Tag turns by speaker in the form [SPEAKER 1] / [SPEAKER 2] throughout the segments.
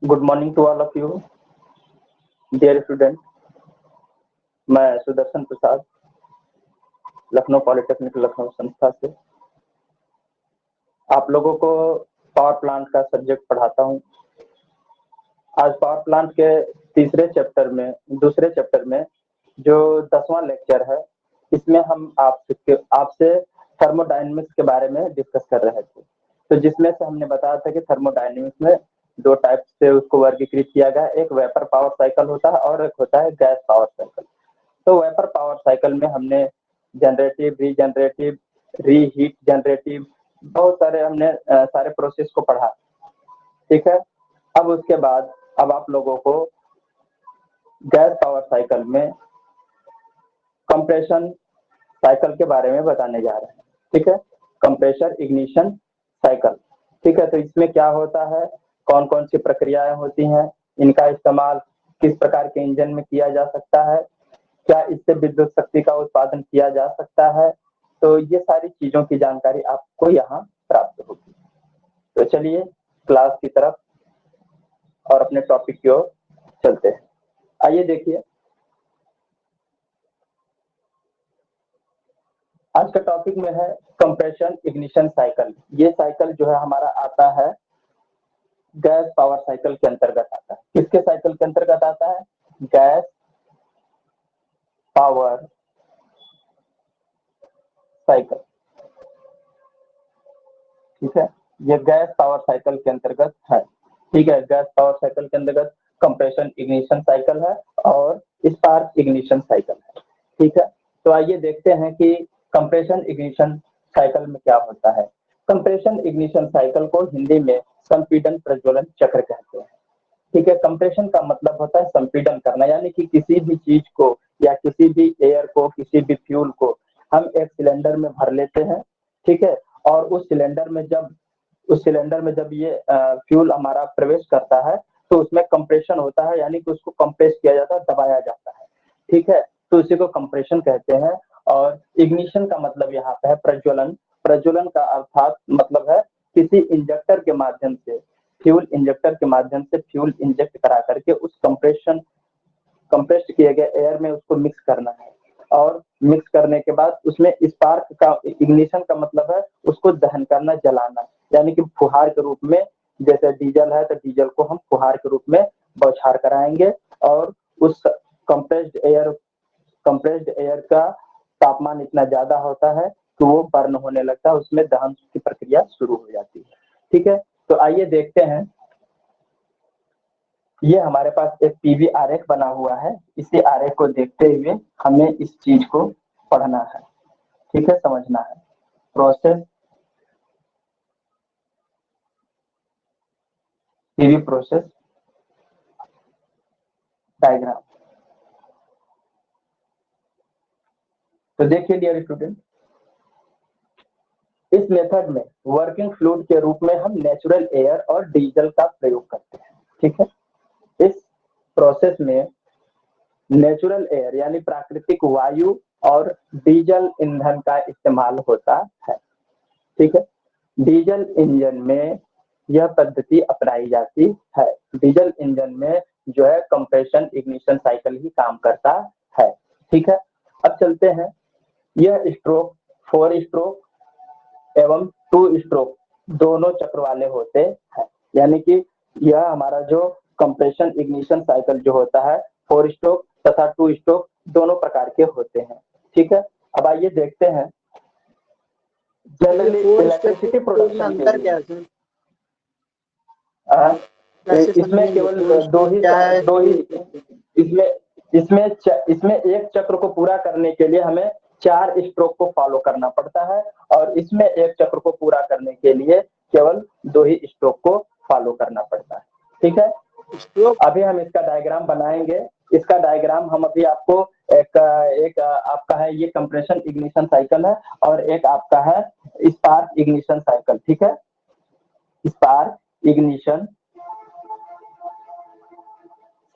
[SPEAKER 1] Good morning to all of you dear student. मैं Sudarshan Prasad Lucknow polytechnic Lucknow संस्था से आप लोगों को पावर प्लांट का सब्जेक्ट पढ़ाता हूं। आज पावर प्लांट के दूसरे चैप्टर में जो 10वां लेक्चर है, इसमें हम आपसे थर्मोडायनेमिक्स के बारे में डिस्कस कर रहे थे। तो जिसमें से हमने बताया था कि थर्मोडायनेमिक्स में दो टाइप से उसको वर्गीकृत किया गया, एक वेपर पावर साइकिल होता है और एक होता है गैस पावर साइकिल। तो वेपर पावर साइकिल में हमने जनरेटिव, रीजनरेटिव, रीहीट जनरेटिव, बहुत सारे हमने सारे प्रोसेस को पढ़ा। ठीक है। अब उसके बाद अब आप लोगों को गैस पावर साइकिल में कंप्रेशन साइकिल के बारे में बताने जा रहे हैं। ठीक है, कंप्रेशर इग्निशन साइकिल। ठीक है, तो इसमें क्या होता है, कौन कौन सी प्रक्रियाएं होती हैं, इनका इस्तेमाल किस प्रकार के इंजन में किया जा सकता है, क्या इससे विद्युत शक्ति का उत्पादन किया जा सकता है, तो ये सारी चीजों की जानकारी आपको यहाँ प्राप्त होगी। तो चलिए क्लास की तरफ और अपने टॉपिक की ओर चलते हैं। आइए देखिए, आज का टॉपिक में है कंप्रेशन इग्निशन साइकिल। ये साइकिल जो है हमारा आता है गैस पावर साइकिल के अंतर्गत आता है। किसके साइकिल के अंतर्गत आता है? Gas power cycle. ठीक है, ये गैस पावर साइकिल के अंतर्गत है। ठीक है, गैस पावर साइकिल के अंतर्गत कंप्रेशन इग्निशन साइकिल है और स्पार्क इग्निशन साइकिल है। ठीक है, तो आइए देखते हैं कि कंप्रेशन इग्निशन साइकिल में क्या होता है। कंप्रेशन इग्निशन साइकिल को हिंदी में संपीड़न प्रज्वलन चक्र कहते हैं। ठीक है, कंप्रेशन का मतलब होता है संपीड़न करना, यानी कि किसी भी चीज को या किसी भी एयर को, किसी भी फ्यूल को हम एक सिलेंडर में भर लेते हैं। ठीक है, और उस सिलेंडर में जब ये फ्यूल हमारा प्रवेश करता है तो उसमें कंप्रेशन होता है, यानी कि उसको कंप्रेस किया जाता है, दबाया जाता है। ठीक है, तो उसी को कंप्रेशन कहते हैं। और इग्निशन का मतलब यहाँ पे है प्रज्वलन। प्रज्वलन का अर्थात मतलब है किसी इंजेक्टर के माध्यम से, फ्यूल इंजेक्टर के माध्यम से फ्यूल इंजेक्ट करा करके उस कंप्रेस्ड किए गए एयर में उसको मिक्स करना है, और मिक्स करने के बाद उसमें स्पार्क का, इग्निशन का मतलब है उसको दहन करना, जलाना, यानी कि फुहार के रूप में। जैसे डीजल है तो डीजल को हम फुहार के रूप में बौछार कराएंगे और उस कंप्रेस्ड एयर का तापमान इतना ज्यादा होता है कि वो बर्न होने लगता है, उसमें दहन की प्रक्रिया शुरू हो जाती है। ठीक है, तो आइए देखते हैं। ये हमारे पास एक पीवी आरेख बना हुआ है। इसी आरेख को देखते हुए हमें इस चीज को पढ़ना है। ठीक है, समझना है। Process, PV process diagram. तो देखिए डियर स्टूडेंट, इस मेथड में वर्किंग फ्लूइड के रूप में हम नेचुरल एयर और डीजल का प्रयोग करते हैं। ठीक है, इस प्रोसेस में नेचुरल एयर यानी प्राकृतिक वायु और डीजल ईंधन का इस्तेमाल होता है। ठीक है, डीजल इंजन में यह पद्धति अपनाई जाती है। डीजल इंजन में जो है कंप्रेशन इग्निशन साइकिल ही काम करता है। ठीक है, अब चलते हैं। यह स्ट्रोक 4 स्ट्रोक एवं 2 स्ट्रोक दोनों चक्र वाले होते हैं, यानी कि यह हमारा जो कंप्रेशन इग्निशन साइकिल जो होता है 4 स्ट्रोक तथा 2 स्ट्रोक दोनों प्रकार के होते हैं। ठीक है, अब आइए देखते हैं जनरली इलेक्ट्रिसिटी प्रोडक्शन के लिए इसमें केवल दो ही इसमें एक चक्र को पूरा करने के लिए हमें 4 स्ट्रोक को फॉलो करना पड़ता है, और इसमें एक चक्र को पूरा करने के लिए केवल 2 ही स्ट्रोक को फॉलो करना पड़ता है। ठीक है, अभी हम इसका डायग्राम बनाएंगे। इसका डायग्राम हम अभी आपको एक आपका है, ये कंप्रेशन इग्निशन साइकिल है, और एक आपका है स्पार्क इग्निशन साइकिल। ठीक है, स्पार्क इग्निशन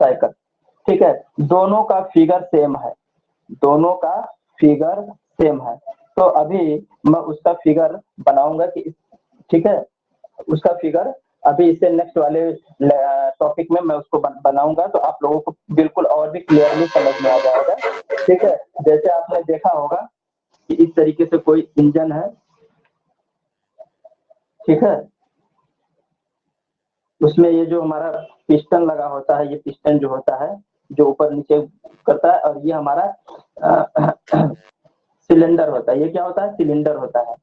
[SPEAKER 1] साइकिल। ठीक है, दोनों का फिगर सेम है, दोनों का फिगर सेम है। तो अभी मैं उसका फिगर बनाऊंगा कि, ठीक है, उसका फिगर अभी इससे नेक्स्ट वाले टॉपिक में मैं उसको बनाऊंगा तो आप लोगों को बिल्कुल और भी क्लियरली समझ में आ जाएगा। ठीक है, जैसे आपने देखा होगा कि इस तरीके से कोई इंजन है, ठीक है, उसमें ये जो हमारा पिस्टन लगा होता है, ये पिस्टन जो होता है जो ऊपर नीचे करता है, और ये हमारा सिलेंडर होता है। ये क्या होता है? सिलेंडर होता है,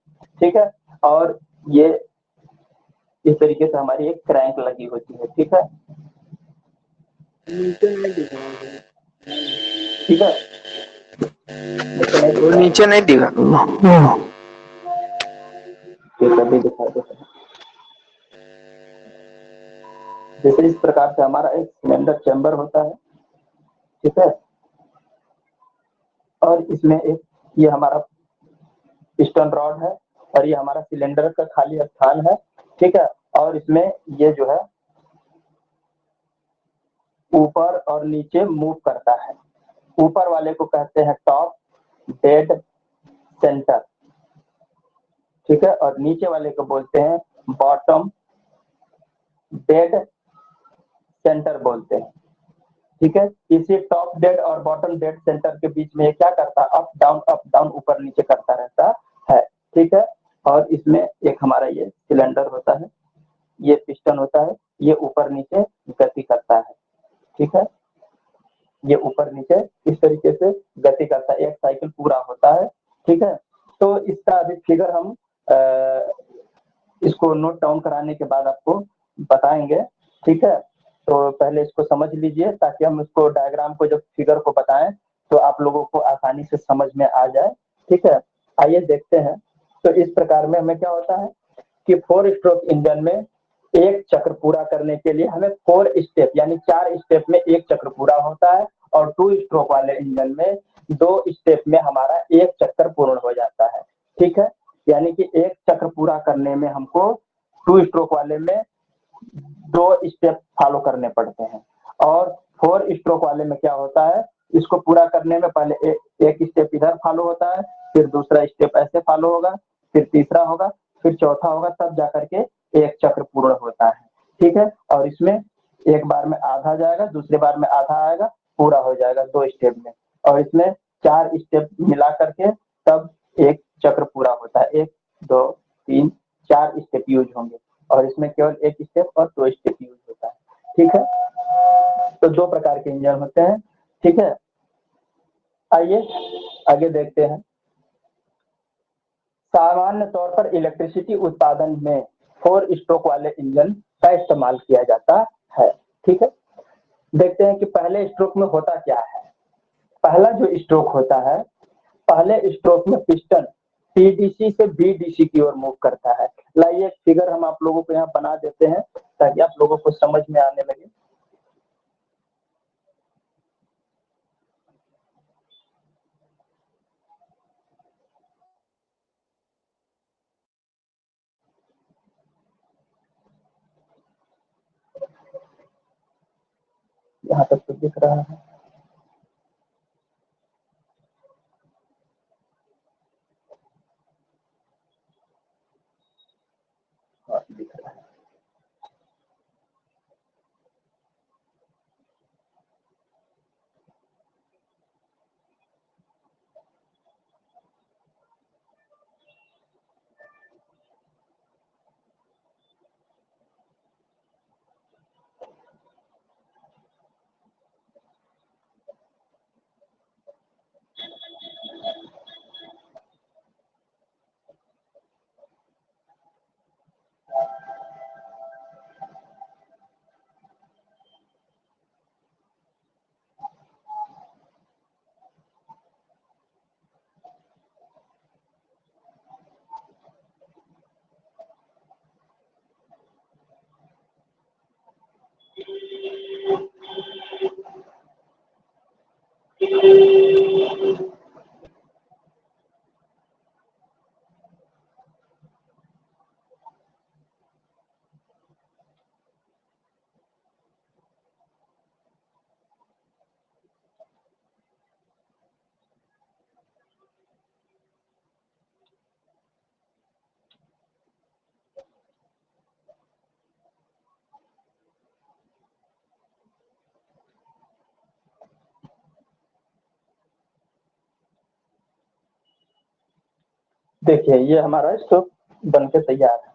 [SPEAKER 1] ठीक है। और ये इस तरीके से हमारी एक क्रैंक लगी होती है, ठीक है, ठीक है।
[SPEAKER 2] वो नीचे नहीं दिखा।
[SPEAKER 1] ठीक है, अभी दिखा देते हैं। जैसे इस प्रकार से हमारा एक सिलेंडर चैम्बर होता है, ठीक है, और इसमें एक ये हमारा पिस्टन रॉड है और ये हमारा सिलेंडर का खाली स्थान है, ठीक है। और इसमें ये जो है ऊपर और नीचे मूव करता है। ऊपर वाले को कहते हैं टॉप डेड सेंटर, ठीक है, और नीचे वाले को बोलते हैं बॉटम डेड सेंटर बोलते हैं, ठीक है। इसी टॉप डेड और बॉटम डेड सेंटर के बीच में ये क्या करता है? अप डाउन ऊपर नीचे करता रहता है, ठीक है। और इसमें एक हमारा ये सिलेंडर होता है, ये पिस्टन होता है, ये ऊपर नीचे गति करता है, ठीक है, ये ऊपर नीचे इस तरीके से गति करता है, एक साइकिल पूरा होता है, ठीक है। तो इसका अभी फिगर हम इसको नोट डाउन कराने के बाद आपको बताएंगे, ठीक है। तो पहले इसको समझ लीजिए ताकि हम इसको डायग्राम को जब फिगर को बताएं तो आप लोगों को आसानी से समझ में आ जाए, ठीक है। आइए देखते हैं। तो इस प्रकार में हमें क्या होता है कि 4 स्ट्रोक इंजन में एक चक्र पूरा करने के लिए हमें 4 स्टेप यानी 4 स्टेप में एक चक्र पूरा होता है, और 2 स्ट्रोक वाले इंजन में 2 स्टेप में हमारा एक चक्कर पूर्ण हो जाता है, ठीक है। यानी कि एक चक्र पूरा करने में हमको 2 स्ट्रोक वाले में 2 स्टेप फॉलो करने पड़ते हैं, और 4 स्ट्रोक वाले में क्या होता है, इसको पूरा करने में पहले एक स्टेप इधर फॉलो होता है, फिर दूसरा स्टेप ऐसे फॉलो होगा, फिर तीसरा होगा, फिर चौथा होगा, तब जाकर के एक चक्र पूर्ण होता है, ठीक है। और इसमें एक बार में आधा जाएगा, दूसरे बार में आधा आएगा, पूरा हो जाएगा 2 स्टेप में, और इसमें 4 स्टेप मिला करके तब एक चक्र पूरा होता है। 1 2 3 4 स्टेप यूज होंगे, और इसमें केवल एक स्टेप और 2 स्टेप यूज होता है, ठीक है। तो 2 प्रकार के इंजन होते हैं, ठीक है। आइए आगे देखते हैं। सामान्य तौर पर इलेक्ट्रिसिटी उत्पादन में 4 स्ट्रोक वाले इंजन का इस्तेमाल किया जाता है, ठीक है। देखते हैं कि पहले स्ट्रोक में होता क्या है। पहला जो स्ट्रोक होता है, पहले स्ट्रोक में पिस्टन पीडीसी से बीडीसी की ओर मूव करता है। लाइए एक फिगर हम आप लोगों को यहाँ बना देते हैं ताकि आप लोगों को समझ में आने लगे। यहाँ तक तो दिख रहा है, हाँ दिख रहा है। देखिए ये हमारा स्ट्रोक बन के तैयार है।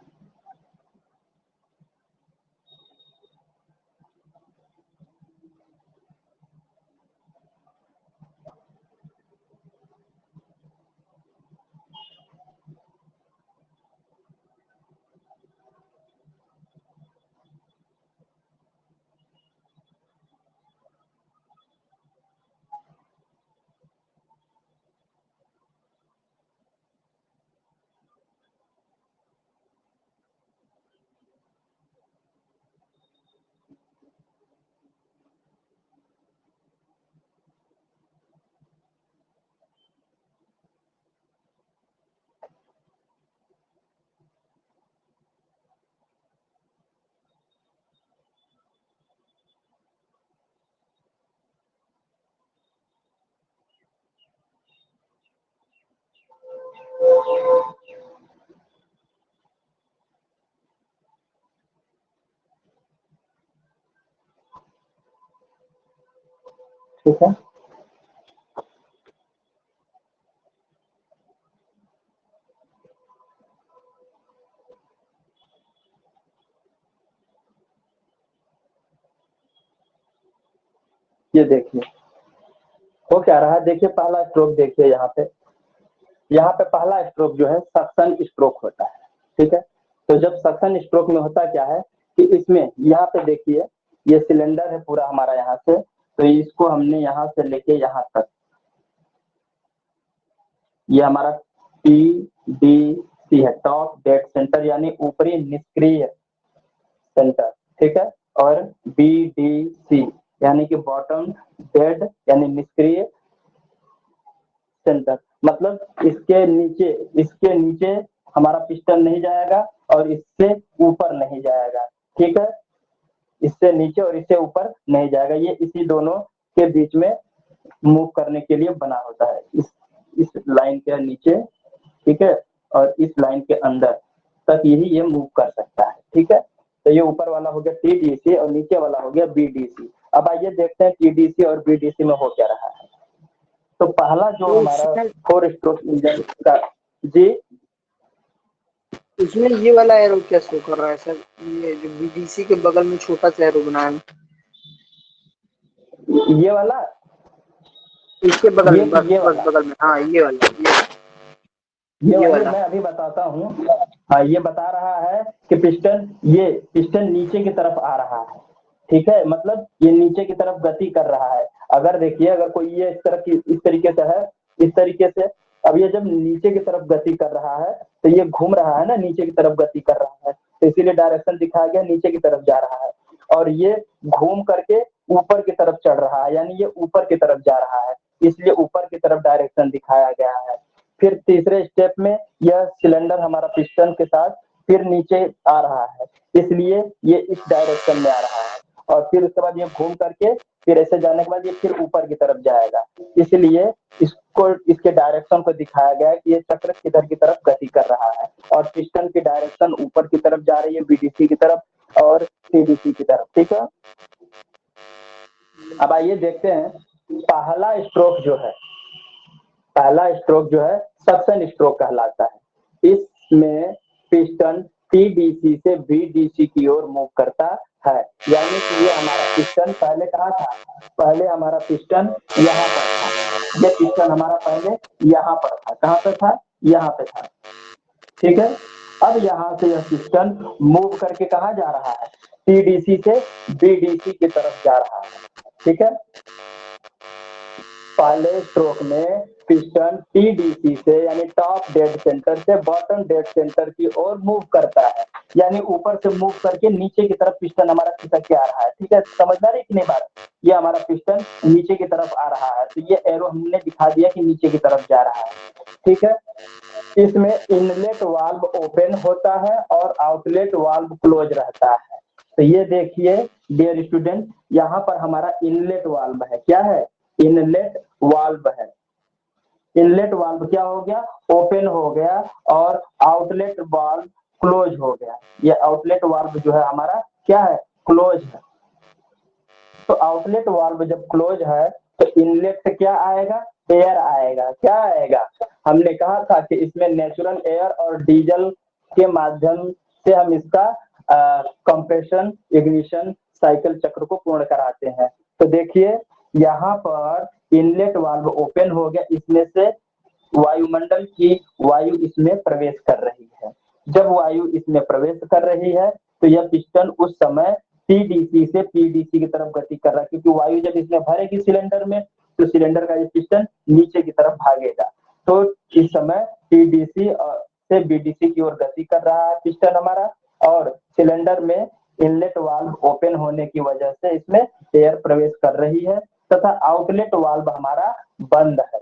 [SPEAKER 1] ठीक है, ये देखिए हो क्या रहा है। देखिए पहला स्ट्रोक देखिए यहाँ पे पहला स्ट्रोक जो है सक्शन स्ट्रोक होता है। ठीक है, तो जब सक्शन स्ट्रोक में होता क्या है कि इसमें यहाँ पे देखिए ये सिलेंडर है पूरा हमारा यहाँ से, तो इसको हमने यहाँ से लेके यहाँ तक, ये हमारा TDC है, टॉप डेड सेंटर यानी ऊपरी निष्क्रिय सेंटर। ठीक है, और BDC यानी कि बॉटम डेड यानी निष्क्रिय सेंटर। मतलब इसके नीचे हमारा पिस्टन नहीं जाएगा और इससे ऊपर नहीं जाएगा। ठीक है, इससे नीचे और इससे ऊपर नहीं जाएगा, ये इसी दोनों के बीच में मूव करने के लिए बना होता है, इस लाइन के नीचे। ठीक है, और इस लाइन के अंदर तक यही ये मूव कर सकता है। ठीक है, तो ये ऊपर वाला हो गया TDC और नीचे वाला हो गया BDC। अब आइए देखते हैं TDC और BDC में हो क्या रहा है। तो पहला जो
[SPEAKER 2] तो
[SPEAKER 1] हमारा
[SPEAKER 2] इसमें
[SPEAKER 1] 4 स्ट्रोक इंजन का, जी
[SPEAKER 2] इसमें ये वाला एरो क्या शो कर रहा है सर? ये जो BDC के बगल में छोटा सा एरो बना है,
[SPEAKER 1] ये वाला,
[SPEAKER 2] इसके बगल में, बस
[SPEAKER 1] ये
[SPEAKER 2] बस
[SPEAKER 1] वाला,
[SPEAKER 2] बगल में, हाँ ये वाला, ये
[SPEAKER 1] ये
[SPEAKER 2] वाला।
[SPEAKER 1] मैं अभी बताता हूँ। हाँ, ये बता रहा है कि ये पिस्टन नीचे की तरफ आ रहा है। ठीक है, मतलब ये नीचे की तरफ गति कर रहा है। अगर देखिए अगर कोई ये इस तरीके से है, इस तरीके से, अब ये जब नीचे की तरफ गति कर रहा है तो ये घूम रहा है ना, नीचे की तरफ गति कर रहा है, तो इसीलिए डायरेक्शन दिखाया गया नीचे की तरफ जा रहा है। और ये घूम करके ऊपर की तरफ चढ़ रहा है, यानी ये ऊपर की तरफ जा रहा है, इसलिए ऊपर की तरफ डायरेक्शन दिखाया गया है। फिर तीसरे स्टेप में यह सिलेंडर हमारा पिस्टन के साथ फिर नीचे आ रहा है, इसलिए ये इस डायरेक्शन में आ रहा है। और फिर उसके बाद ये घूम करके फिर ऐसे जाने के बाद ये फिर ऊपर की तरफ जाएगा, इसलिए इसको इसके डायरेक्शन को दिखाया गया है कि ये चक्र किधर की तरफ गति कर रहा है। और पिस्टन की डायरेक्शन ऊपर की तरफ जा रही है, BDC की तरफ और TDC की तरफ। ठीक है, अब आइए देखते हैं पहला स्ट्रोक जो है सक्शन स्ट्रोक कहलाता है। इसमें पिस्टन TDC से BDC की ओर मूव करता है, यानी कि ये हमारा पिस्टन पहले कहाँ था, पहले हमारा पिस्टन यहाँ पर था। ये पिस्टन हमारा पहले यहाँ पर था, कहाँ पे था, यहाँ पे था। ठीक है, अब यहाँ से यह पिस्टन मूव करके कहाँ जा रहा है, TDC से BDC की तरफ जा रहा है। ठीक है, पहले स्ट्रोक में पिस्टन TDC से यानी टॉप डेड सेंटर से बॉटम डेड सेंटर की ओर मूव करता है, यानी ऊपर से मूव करके नीचे की तरफ पिस्टन हमारा खिसक के आ रहा है। ठीक है, समझ आ रही कि नहीं बात, ये हमारा पिस्टन नीचे की तरफ आ रहा है, तो ये एरो हमने दिखा दिया कि नीचे की तरफ जा रहा है। ठीक है, इसमें इनलेट वाल्व ओपन होता है और आउटलेट वाल्व क्लोज रहता है। तो ये देखिए डियर स्टूडेंट, यहाँ पर हमारा इनलेट वाल्व है, क्या है, इनलेट वाल्व है। इनलेट वाल्व क्या हो गया, ओपन हो गया, और आउटलेट वाल्व क्लोज हो गया। ये आउटलेट वाल्व जो है हमारा क्या है, क्लोज है। तो आउटलेट वाल्व जब क्लोज है तो इनलेट से क्या आएगा, एयर आएगा, क्या आएगा, हमने कहा था कि इसमें नेचुरल एयर और डीजल के माध्यम से हम इसका कंप्रेशन इग्निशन साइकिल चक्र को पूर्ण कराते हैं। तो देखिए यहाँ पर इनलेट वाल्व ओपन हो गया, इसमें से वायुमंडल की वायु इसमें प्रवेश कर रही है। जब वायु इसमें प्रवेश कर रही है तो यह पिस्टन उस समय पीडीसी से पीडीसी की तरफ गति कर रहा है, क्योंकि वायु जब इसमें भरेगी सिलेंडर में तो सिलेंडर का ये पिस्टन नीचे की तरफ भागेगा। तो इस समय पीडीसी से बीडीसी की ओर गति कर रहा है पिस्टन हमारा, और सिलेंडर में इनलेट वाल्व ओपन होने की वजह से इसमें एयर प्रवेश कर रही है तथा आउटलेट वाल्व हमारा बंद है।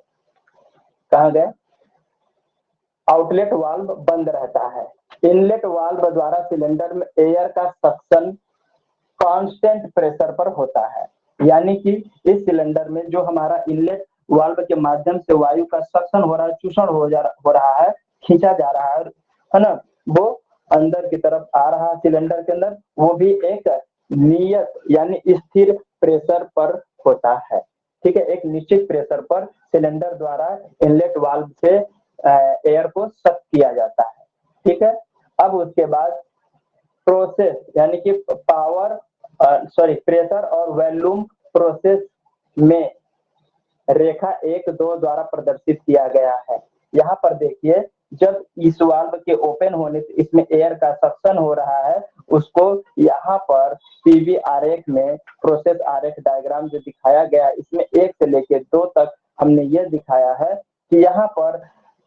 [SPEAKER 1] कहा गया? आउटलेट वाल्व बंद रहता है। इनलेट वाल्व द्वारा सिलेंडर में एयर का सक्शन कांस्टेंट प्रेशर पर होता है, यानी कि इस सिलेंडर में जो हमारा इनलेट वाल्व के माध्यम से वायु का सक्शन हो रहा है, चूषण हो रहा है, खींचा जा रहा है ना, वो अंदर की तरफ आ रहा है सिलेंडर के अंदर, वो भी एक नियत यानी स्थिर प्रेशर पर होता है। ठीक है, एक निश्चित प्रेशर पर सिलेंडर द्वारा इनलेट वाल्व से एयर को सक किया जाता है। ठीक है, अब उसके बाद प्रोसेस यानी कि प्रेशर और वॉल्यूम प्रोसेस में रेखा 1-2 द्वारा प्रदर्शित किया गया है। यहाँ पर देखिए जब इस वाल्व के ओपन होने से इसमें एयर का सक्शन हो रहा है, उसको यहाँ पर पीवी आरेख में प्रोसेस आरेख डायग्राम जो दिखाया गया है, इसमें 1 से लेकर 2 तक हमने यह दिखाया है कि यहाँ पर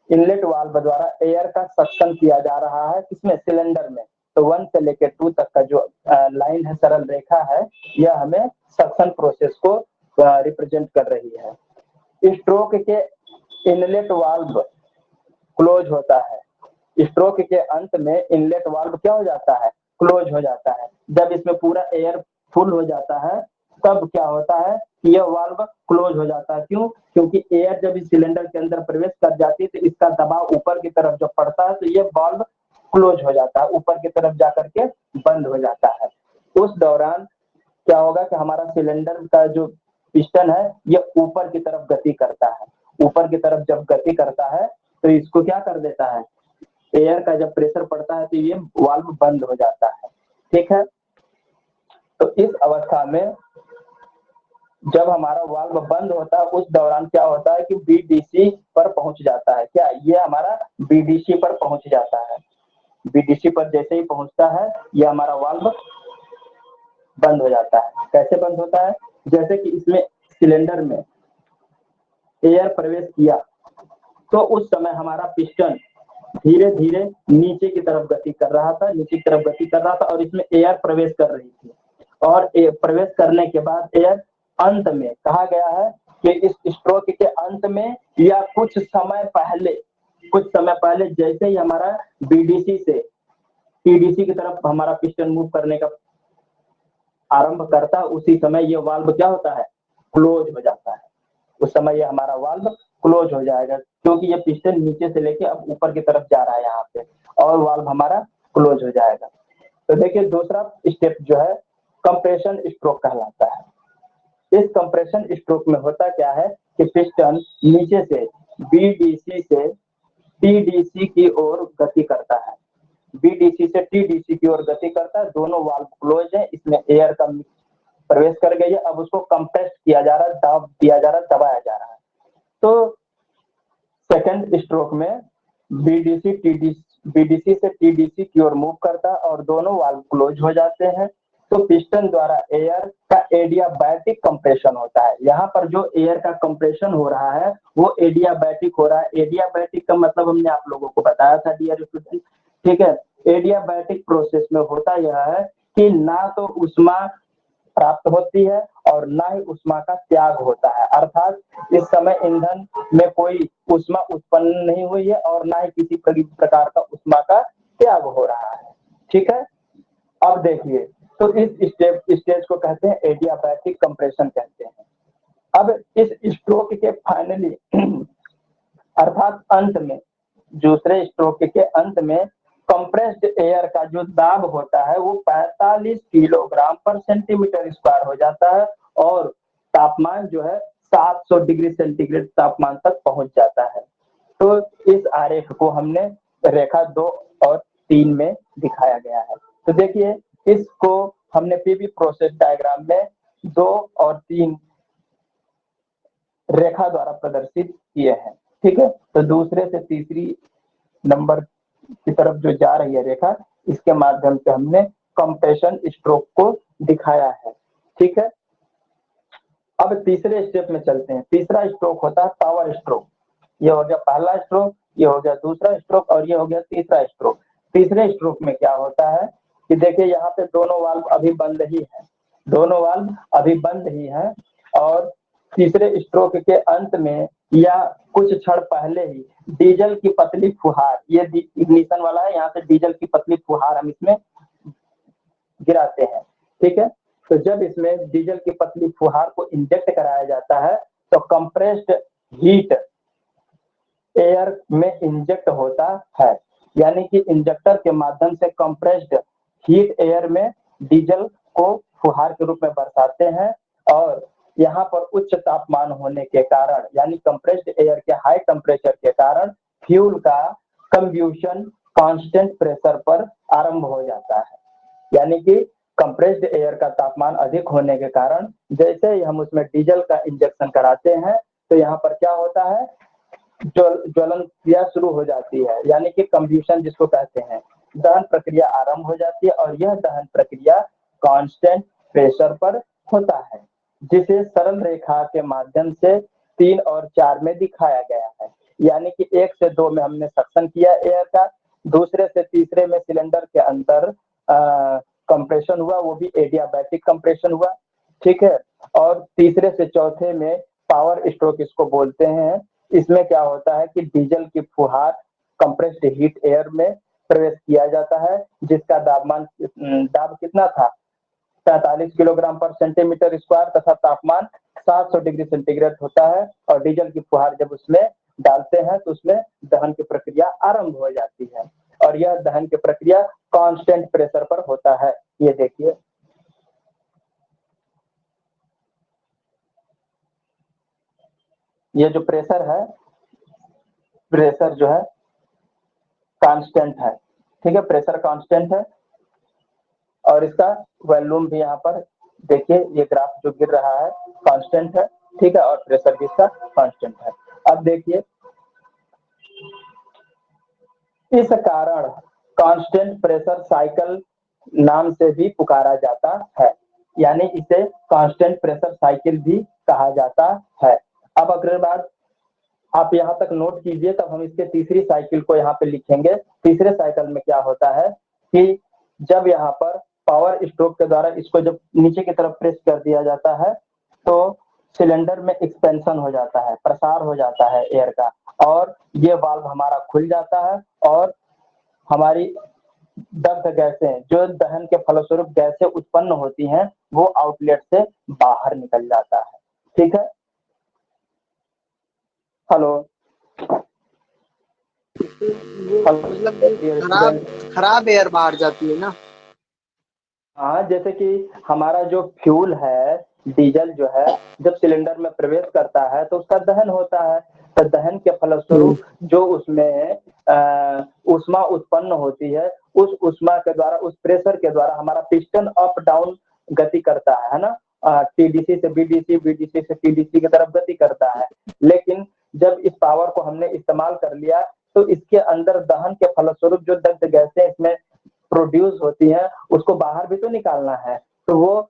[SPEAKER 1] इनलेट वाल्व द्वारा एयर का सक्शन किया जा रहा है, किसमें? सिलेंडर में। तो 1 से लेकर 2 तक का जो लाइन है, सरल रेखा है, यह हमें सक्शन प्रोसेस को रिप्रेजेंट कर रही है। स्ट्रोक के इनलेट वाल्व क्लोज होता है। स्ट्रोक के अंत में इनलेट वाल्व क्या हो जाता है? क्लोज हो जाता है। जब इसमें पूरा एयर फुल हो जाता है तब क्या होता है? यह वाल्व क्लोज हो जाता है। क्यों? क्योंकि एयर जब इस सिलेंडर के अंदर प्रवेश कर जाती है तो इसका दबाव ऊपर की तरफ जब पड़ता है तो यह वाल्व क्लोज हो जाता है, ऊपर की तरफ जाकर के बंद हो जाता है। उस दौरान क्या होगा कि हमारा सिलेंडर का जो पिस्टन है यह ऊपर की तरफ गति करता है। ऊपर की तरफ जब गति करता है तो इसको क्या कर देता है? एयर का जब प्रेशर पड़ता है तो ये वाल्व बंद हो जाता है। ठीक है, तो इस अवस्था में जब हमारा वाल्व बंद होता है उस दौरान क्या होता है कि बीडीसी पर पहुंच जाता है। क्या ये हमारा बीडीसी पर पहुंच जाता है? बीडीसी पर जैसे ही पहुंचता है ये हमारा वाल्व बंद हो जाता है। कैसे बंद होता है? जैसे कि इसमें सिलेंडर में एयर प्रवेश किया तो उस समय हमारा पिस्टन धीरे धीरे नीचे की तरफ गति कर रहा था, नीचे की तरफ गति कर रहा था और इसमें एयर प्रवेश कर रही थी, और प्रवेश करने के बाद एयर अंत में कहा गया है कि इस स्ट्रोक के अंत में या कुछ समय पहले जैसे ही हमारा बीडीसी से पीडीसी की तरफ हमारा पिस्टन मूव करने का आरंभ करता है, उसी समय ये वाल्व क्या होता है? क्लोज हो जाता है। उस समय ये हमारा वाल्व क्लोज हो जाएगा, क्योंकि ये पिस्टन नीचे से लेके अब ऊपर की तरफ जा रहा है यहाँ पे, और वाल्व हमारा क्लोज हो जाएगा। तो देखिए दूसरा स्टेप जो है कंप्रेशन स्ट्रोक कहलाता है। इस कंप्रेशन स्ट्रोक में होता क्या है कि पिस्टन नीचे से बीडीसी से टीडीसी की ओर गति करता है, बीडीसी से टीडीसी की ओर गति करता है। दोनों वाल्व क्लोज है, इसमें एयर का प्रवेश कर गई है, अब उसको कंप्रेस किया जा रहा है, दाब दिया जा रहा है, दबाया जा रहा है। तो सेकंड स्ट्रोक में बीडीसी से टीडीसी की ओर मूव करता है और दोनों वाल्व क्लोज हो जाते हैं। तो पिस्टन द्वारा एयर का एडियाबैटिक कंप्रेशन होता है। यहाँ पर जो एयर का कंप्रेशन हो रहा है वो एडियाबैटिक हो रहा है। एडियाबैटिक का मतलब हमने आप लोगों को बताया था डियर स्टूडेंट। ठीक है, एडियाबैटिक प्रोसेस में होता यह है कि ना तो ऊष्मा प्राप्त होती है और ना ही ऊष्मा का त्याग होता है, अर्थात इस समय ईंधन में कोई ऊष्मा उत्पन्न नहीं हुई है और ना ही किसी प्रकार का ऊष्मा का त्याग हो रहा है। ठीक है, अब देखिए तो इस स्टेज को कहते हैं एडियाबैटिक कंप्रेशन कहते हैं। अब इस स्ट्रोक के फाइनली अर्थात अंत में, दूसरे स्ट्रोक के अंत में कंप्रेस्ड एयर का जो दाब होता है वो 45 किलोग्राम पर सेंटीमीटर स्क्वायर हो जाता है और तापमान जो है 700 डिग्री सेंटीग्रेड तापमान तक पहुंच जाता है। तो इस आरेख को हमने रेखा 2 और 3 में दिखाया गया है। तो देखिए इसको हमने पीवी प्रोसेस डायग्राम में 2 और 3 रेखा द्वारा प्रदर्शित किए हैं। ठीक है, तो दूसरे से तीसरी नंबर की तरफ जो जा रही है रेखा, इसके माध्यम से हमने कंप्रेशन स्ट्रोक को दिखाया है। ठीक है, अब तीसरे स्टेप में चलते हैं। तीसरा स्ट्रोक होता है पावर स्ट्रोक। ये हो गया पहला स्ट्रोक, ये हो गया दूसरा स्ट्रोक और ये हो गया तीसरा स्ट्रोक। तीसरे स्ट्रोक में क्या होता है कि देखिए यहाँ पे दोनों वाल्व अभी बंद ही है, दोनों वाल्व अभी बंद ही है और तीसरे स्ट्रोक के अंत में या कुछ क्षण पहले ही डीजल की पतली फुहार, ये इग्निशन वाला है, यहाँ से डीजल की पतली फुहार हम इसमें गिराते हैं। ठीक है, तो जब इसमें डीजल की पतली फुहार को इंजेक्ट कराया जाता है तो कंप्रेस्ड हीट एयर में इंजेक्ट होता है, यानी कि इंजेक्टर के माध्यम से कंप्रेस्ड हीट एयर में डीजल को फुहार के रूप में बरसाते हैं और यहाँ पर उच्च तापमान होने के कारण, यानी कंप्रेस्ड एयर के हाई टेम्परेचर के कारण फ्यूल का कंब्यूशन कांस्टेंट प्रेशर पर आरंभ हो जाता है। यानी कि कंप्रेस्ड एयर का तापमान अधिक होने के कारण जैसे ही हम उसमें डीजल का इंजेक्शन कराते हैं तो यहाँ पर क्या होता है, ज्वलन क्रिया शुरू हो जाती है, यानी कि कंब्यूशन जिसको कहते हैं, दहन प्रक्रिया आरंभ हो जाती है और यह दहन प्रक्रिया कांस्टेंट प्रेशर पर होता है, जिसे सरल रेखा के माध्यम से 3 और 4 में दिखाया गया है। यानी कि 1 से 2 में हमने सक्शन किया एयर का, दूसरे से तीसरे में सिलेंडर के अंदर कंप्रेशन हुआ, वो भी एडियाबैटिक कंप्रेशन हुआ। ठीक है, और तीसरे से चौथे में पावर स्ट्रोक इसको बोलते हैं। इसमें क्या होता है कि डीजल की फुहार कंप्रेस्ड हीट एयर में प्रवेश किया जाता है, जिसका दाब कितना था, 45 किलोग्राम पर सेंटीमीटर स्क्वायर तथा तापमान 700 डिग्री सेंटीग्रेड होता है और डीजल की फुहार जब उसमें डालते हैं तो उसमें दहन की प्रक्रिया आरंभ हो जाती है और यह दहन की प्रक्रिया कांस्टेंट प्रेशर पर होता है। ये देखिए, ये जो प्रेशर है, प्रेशर जो है कांस्टेंट है। ठीक है, प्रेशर कांस्टेंट है और इसका वॉल्यूम भी यहाँ पर देखिए, ये ग्राफ जो गिर रहा है कांस्टेंट है। ठीक है, और प्रेशर भी इसका कांस्टेंट है। अब देखिए, इस कारण कांस्टेंट प्रेशर साइकिल नाम से भी पुकारा जाता है, यानी इसे कांस्टेंट प्रेशर साइकिल भी कहा जाता है। अब अगली बार आप यहाँ तक नोट कीजिए, तब हम इसके तीसरी साइकिल को यहाँ पे लिखेंगे। तीसरे साइकिल में क्या होता है कि जब यहाँ पर पावर स्ट्रोक के द्वारा इसको जब नीचे की तरफ प्रेस कर दिया जाता है तो सिलेंडर में एक्सपेंशन हो जाता है, प्रसार हो जाता है एयर का और ये वाल्व हमारा खुल जाता है और हमारी दग्ध गैसें जो दहन के फलस्वरूप गैसें उत्पन्न होती हैं वो आउटलेट से बाहर निकल जाता है। ठीक है, हेलो
[SPEAKER 2] वो मतलब खराब एयर बाहर जाती है ना।
[SPEAKER 1] हाँ, जैसे कि हमारा जो फ्यूल है डीजल जो है जब सिलेंडर में प्रवेश करता है तो उसका दहन होता है, तो दहन के फलस्वरूप जो उसमें ऊष्मा उत्पन्न होती है, उस ऊष्मा के द्वारा, उस प्रेशर के द्वारा हमारा पिस्टन अप डाउन गति करता है ना, टीडीसी से बीडीसी, बीडीसी से टीडीसी की तरफ गति करता है। लेकिन जब इस पावर को हमने इस्तेमाल कर लिया तो इसके अंदर दहन के फलस्वरूप जो दग्ध गैसें इसमें प्रोड्यूस होती है उसको बाहर भी तो निकालना है। तो वो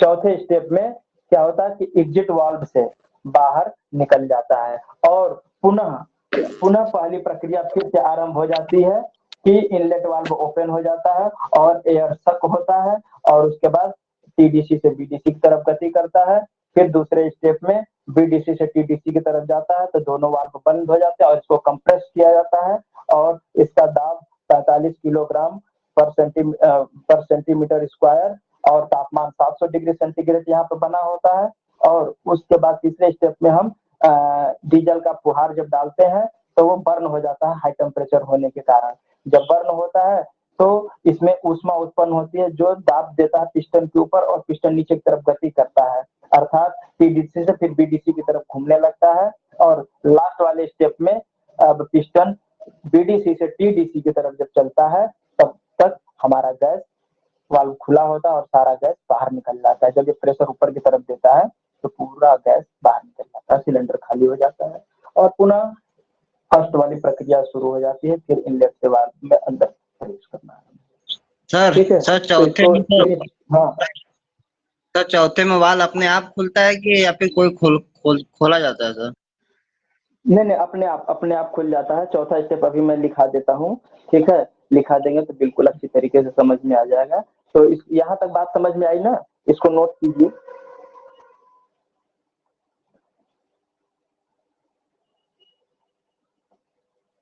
[SPEAKER 1] चौथे स्टेप में क्या होता है कि एग्जिट वाल्व से बाहर निकल जाता है और पुनः पहली प्रक्रिया फिर से आरंभ हो जाती है कि इनलेट वाल्व ओपन हो जाता है और एयर सक होता है और उसके बाद टीडीसी से बीडीसी की तरफ गति करता है। फिर दूसरे स्टेप में बीडीसी से टीडीसी की तरफ जाता है तो दोनों वाल्व बंद हो जाते हैं और इसको कंप्रेस किया जाता है और इसका दाब 45 किलोग्राम पर सेंटीमीटर स्क्वायर और तापमान 700 डिग्री सेंटीग्रेड यहाँ पर बना होता है। और उसके बाद तीसरे स्टेप में हम डीजल का फुहार जब डालते हैं तो वो बर्न हो जाता है हाई टेम्परेचर होने के कारण। जब बर्न होता है तो इसमें ऊष्मा उत्पन्न होती है जो दाब देता है पिस्टन के ऊपर और पिस्टन नीचे की तरफ गति करता है, अर्थात टीडीसी से फिर बीडीसी की तरफ घूमने लगता है और लास्ट वाले स्टेप में अब पिस्टन बीडीसी से टीडीसी की तरफ जब चलता है तब तक हमारा गैस वाल्व खुला होता है और सारा गैस बाहर निकल जाता है। जब ये प्रेशर ऊपर की तरफ देता है तो पूरा गैस बाहर निकल जाता है, सिलेंडर खाली हो जाता है और पुनः फर्स्ट वाली प्रक्रिया शुरू हो जाती है। फिर इनलेट से वाल्व में अंदर प्रवेश करना है।
[SPEAKER 3] सर
[SPEAKER 1] ठीक है,
[SPEAKER 3] सर
[SPEAKER 1] तो
[SPEAKER 3] चौथे
[SPEAKER 1] इसको
[SPEAKER 3] में तो
[SPEAKER 1] हाँ
[SPEAKER 3] सर चौथे में वाल्व अपने आप खुलता है कि या फिर कोई खोला जाता है सर?
[SPEAKER 1] नहीं अपने आप खुल जाता है। चौथा स्टेप अभी मैं लिखा देता हूँ, ठीक है, लिखा देंगे तो बिल्कुल अच्छी तरीके से समझ में आ जाएगा। तो इस यहाँ तक बात समझ में आई ना, इसको नोट कीजिए।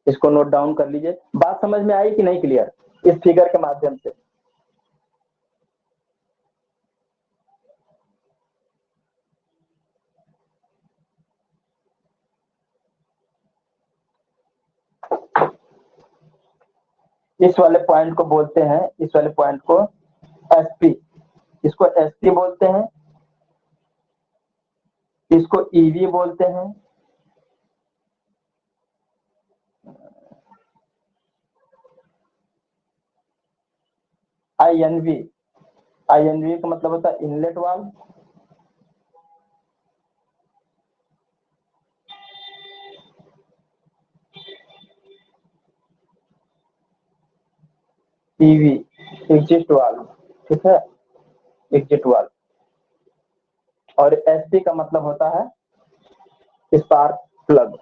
[SPEAKER 1] इसको नोट डाउन कर लीजिए। बात समझ में आई कि नहीं क्लियर इस फिगर के माध्यम से? इस वाले पॉइंट को बोलते हैं, इस वाले पॉइंट को एसपी, इसको एसपी बोलते हैं, इसको ईवी बोलते हैं, आईएनवी, आईएनवी का मतलब होता है inlet valve, EV exit valve, ठीक है, एग्जिट वाल्व। और एसपी का मतलब होता है स्पार्क प्लग।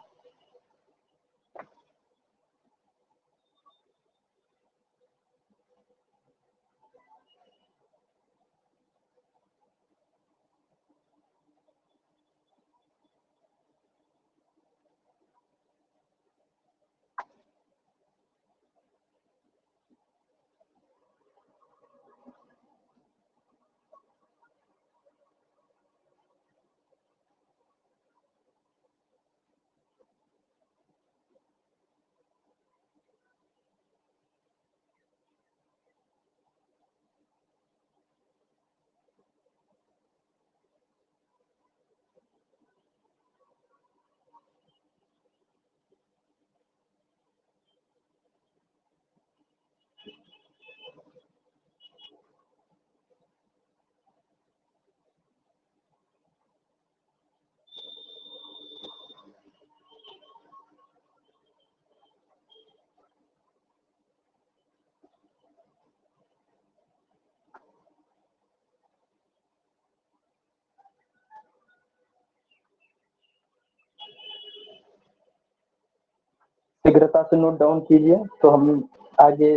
[SPEAKER 1] शीघ्रता से नोट डाउन कीजिए। तो हम आगे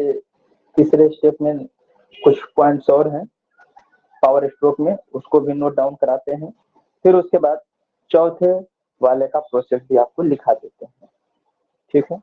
[SPEAKER 1] तीसरे स्टेप में कुछ पॉइंट्स और हैं पावर स्ट्रोक में, उसको भी नोट डाउन कराते हैं। फिर उसके बाद चौथे वाले का प्रोसेस भी आपको लिखा देते हैं, ठीक है।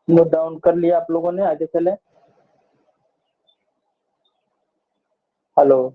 [SPEAKER 1] नोट डाउन कर लिया आप लोगों ने? आगे चले। हेलो।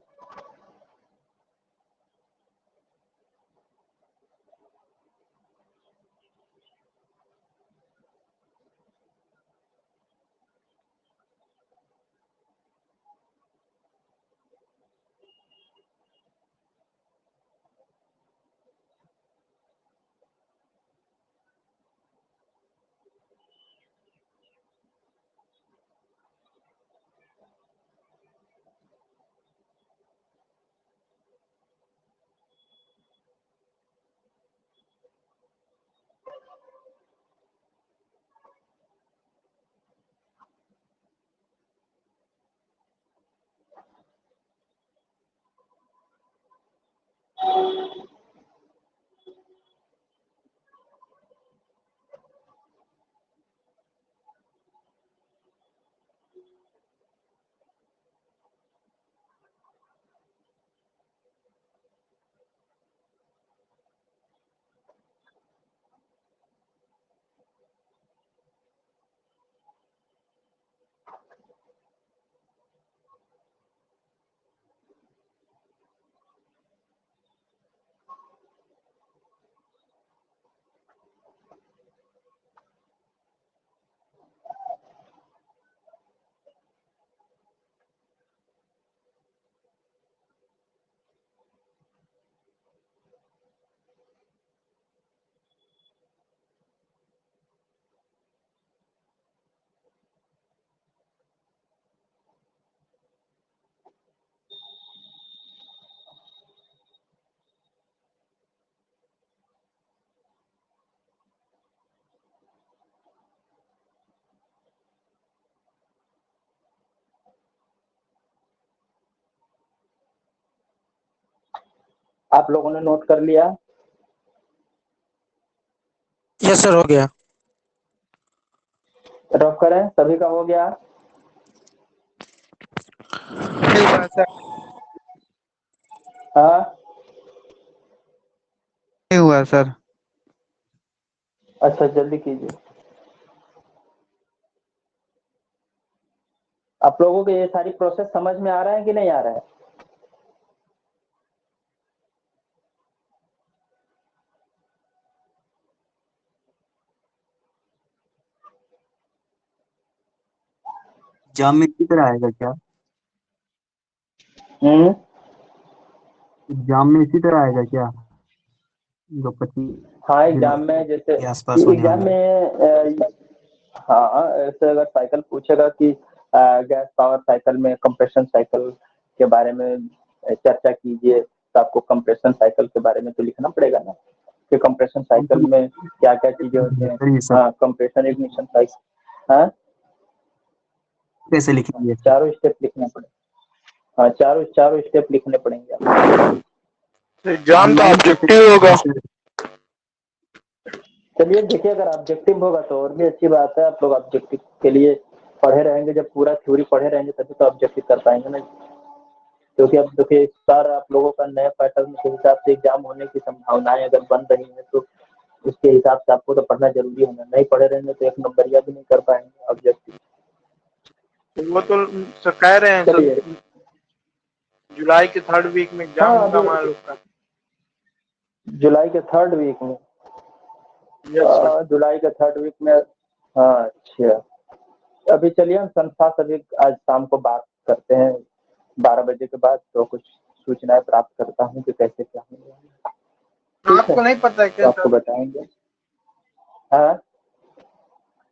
[SPEAKER 1] आप लोगों ने नोट कर लिया?
[SPEAKER 2] यस सर, हो गया।
[SPEAKER 1] रफ करें, सभी का हो गया?
[SPEAKER 2] सर
[SPEAKER 1] हाँ,
[SPEAKER 2] नहीं हुआ सर।
[SPEAKER 1] अच्छा जल्दी कीजिए। आप लोगों को ये सारी प्रोसेस समझ में आ रहा है कि नहीं आ रहा है?
[SPEAKER 4] एग्जाम में इसी तरह आएगा क्या?
[SPEAKER 1] हम्म।
[SPEAKER 4] एग्जाम में इसी तरह आएगा क्या? जो 25
[SPEAKER 1] हाँ,
[SPEAKER 4] दिन
[SPEAKER 1] एग्जाम में जैसे
[SPEAKER 4] के आसपास होने
[SPEAKER 1] एग्जाम
[SPEAKER 4] वाला है।
[SPEAKER 1] में हाँ, ऐसे अगर साइकिल पूछेगा कि गैस पावर साइकिल में कंप्रेशन साइकिल के बारे में चर्चा कीजिए, तो आपको कंप्रेशन साइकिल के बारे में तो लिखना पड़ेगा ना कि कंप्रेशन साइकिल में क्या क्या चीजें होती हैं।
[SPEAKER 4] सर ये सब
[SPEAKER 1] हाँ, कंप्रेशन इग्निशन साइकिल। हाँ,
[SPEAKER 4] कैसे लिखेंगे?
[SPEAKER 1] चारों स्टेप लिखने पड़ेंगे। हाँ, चारों चारों स्टेप लिखने पड़ेंगे आपको।
[SPEAKER 2] एग्जाम तो
[SPEAKER 4] ऑनलाइन कैसे
[SPEAKER 2] ऑब्जेक्टिव होगा।
[SPEAKER 1] चलिए देखिए, अगर ऑब्जेक्टिव होगा तो और भी अच्छी बात है। आप लोग ऑब्जेक्टिव के लिए पढ़े रहेंगे, जब पूरा थ्योरी पढ़े रहेंगे तभी तो ऑब्जेक्टिव कर पाएंगे ना। क्योंकि अब देखिए इस बार आप लोगों का नया पैटर्न के हिसाब से एग्जाम होने की संभावनाएं अगर बन रही हैं, तो उसके हिसाब से आपको तो पढ़ना जरूरी है ना। नहीं पढ़े रहेंगे तो एक नंबरिया भी नहीं कर पाएंगे ऑब्जेक्टिव।
[SPEAKER 2] वो तो सर कह रहे हैं
[SPEAKER 1] चलिए।
[SPEAKER 2] सर, जुलाई के 3rd वीक में एग्जाम
[SPEAKER 1] हाँ,
[SPEAKER 2] होगा
[SPEAKER 1] अभी
[SPEAKER 2] हमारे लोग का।
[SPEAKER 1] जुलाई के 3rd वीक में।
[SPEAKER 2] Yes sir.
[SPEAKER 1] जुलाई के 3rd वीक में। हाँ, अच्छा। अभी चलिए हम संस्था से भी आज शाम को बात करते हैं 12 बजे के बाद, तो कुछ सूचनाएं प्राप्त करता हूँ कि कैसे क्या होगा। ठीक है,
[SPEAKER 2] आपको नहीं पता है
[SPEAKER 1] तो
[SPEAKER 2] क्या
[SPEAKER 1] आपको
[SPEAKER 2] सर?
[SPEAKER 1] बताएंगे। हाँ,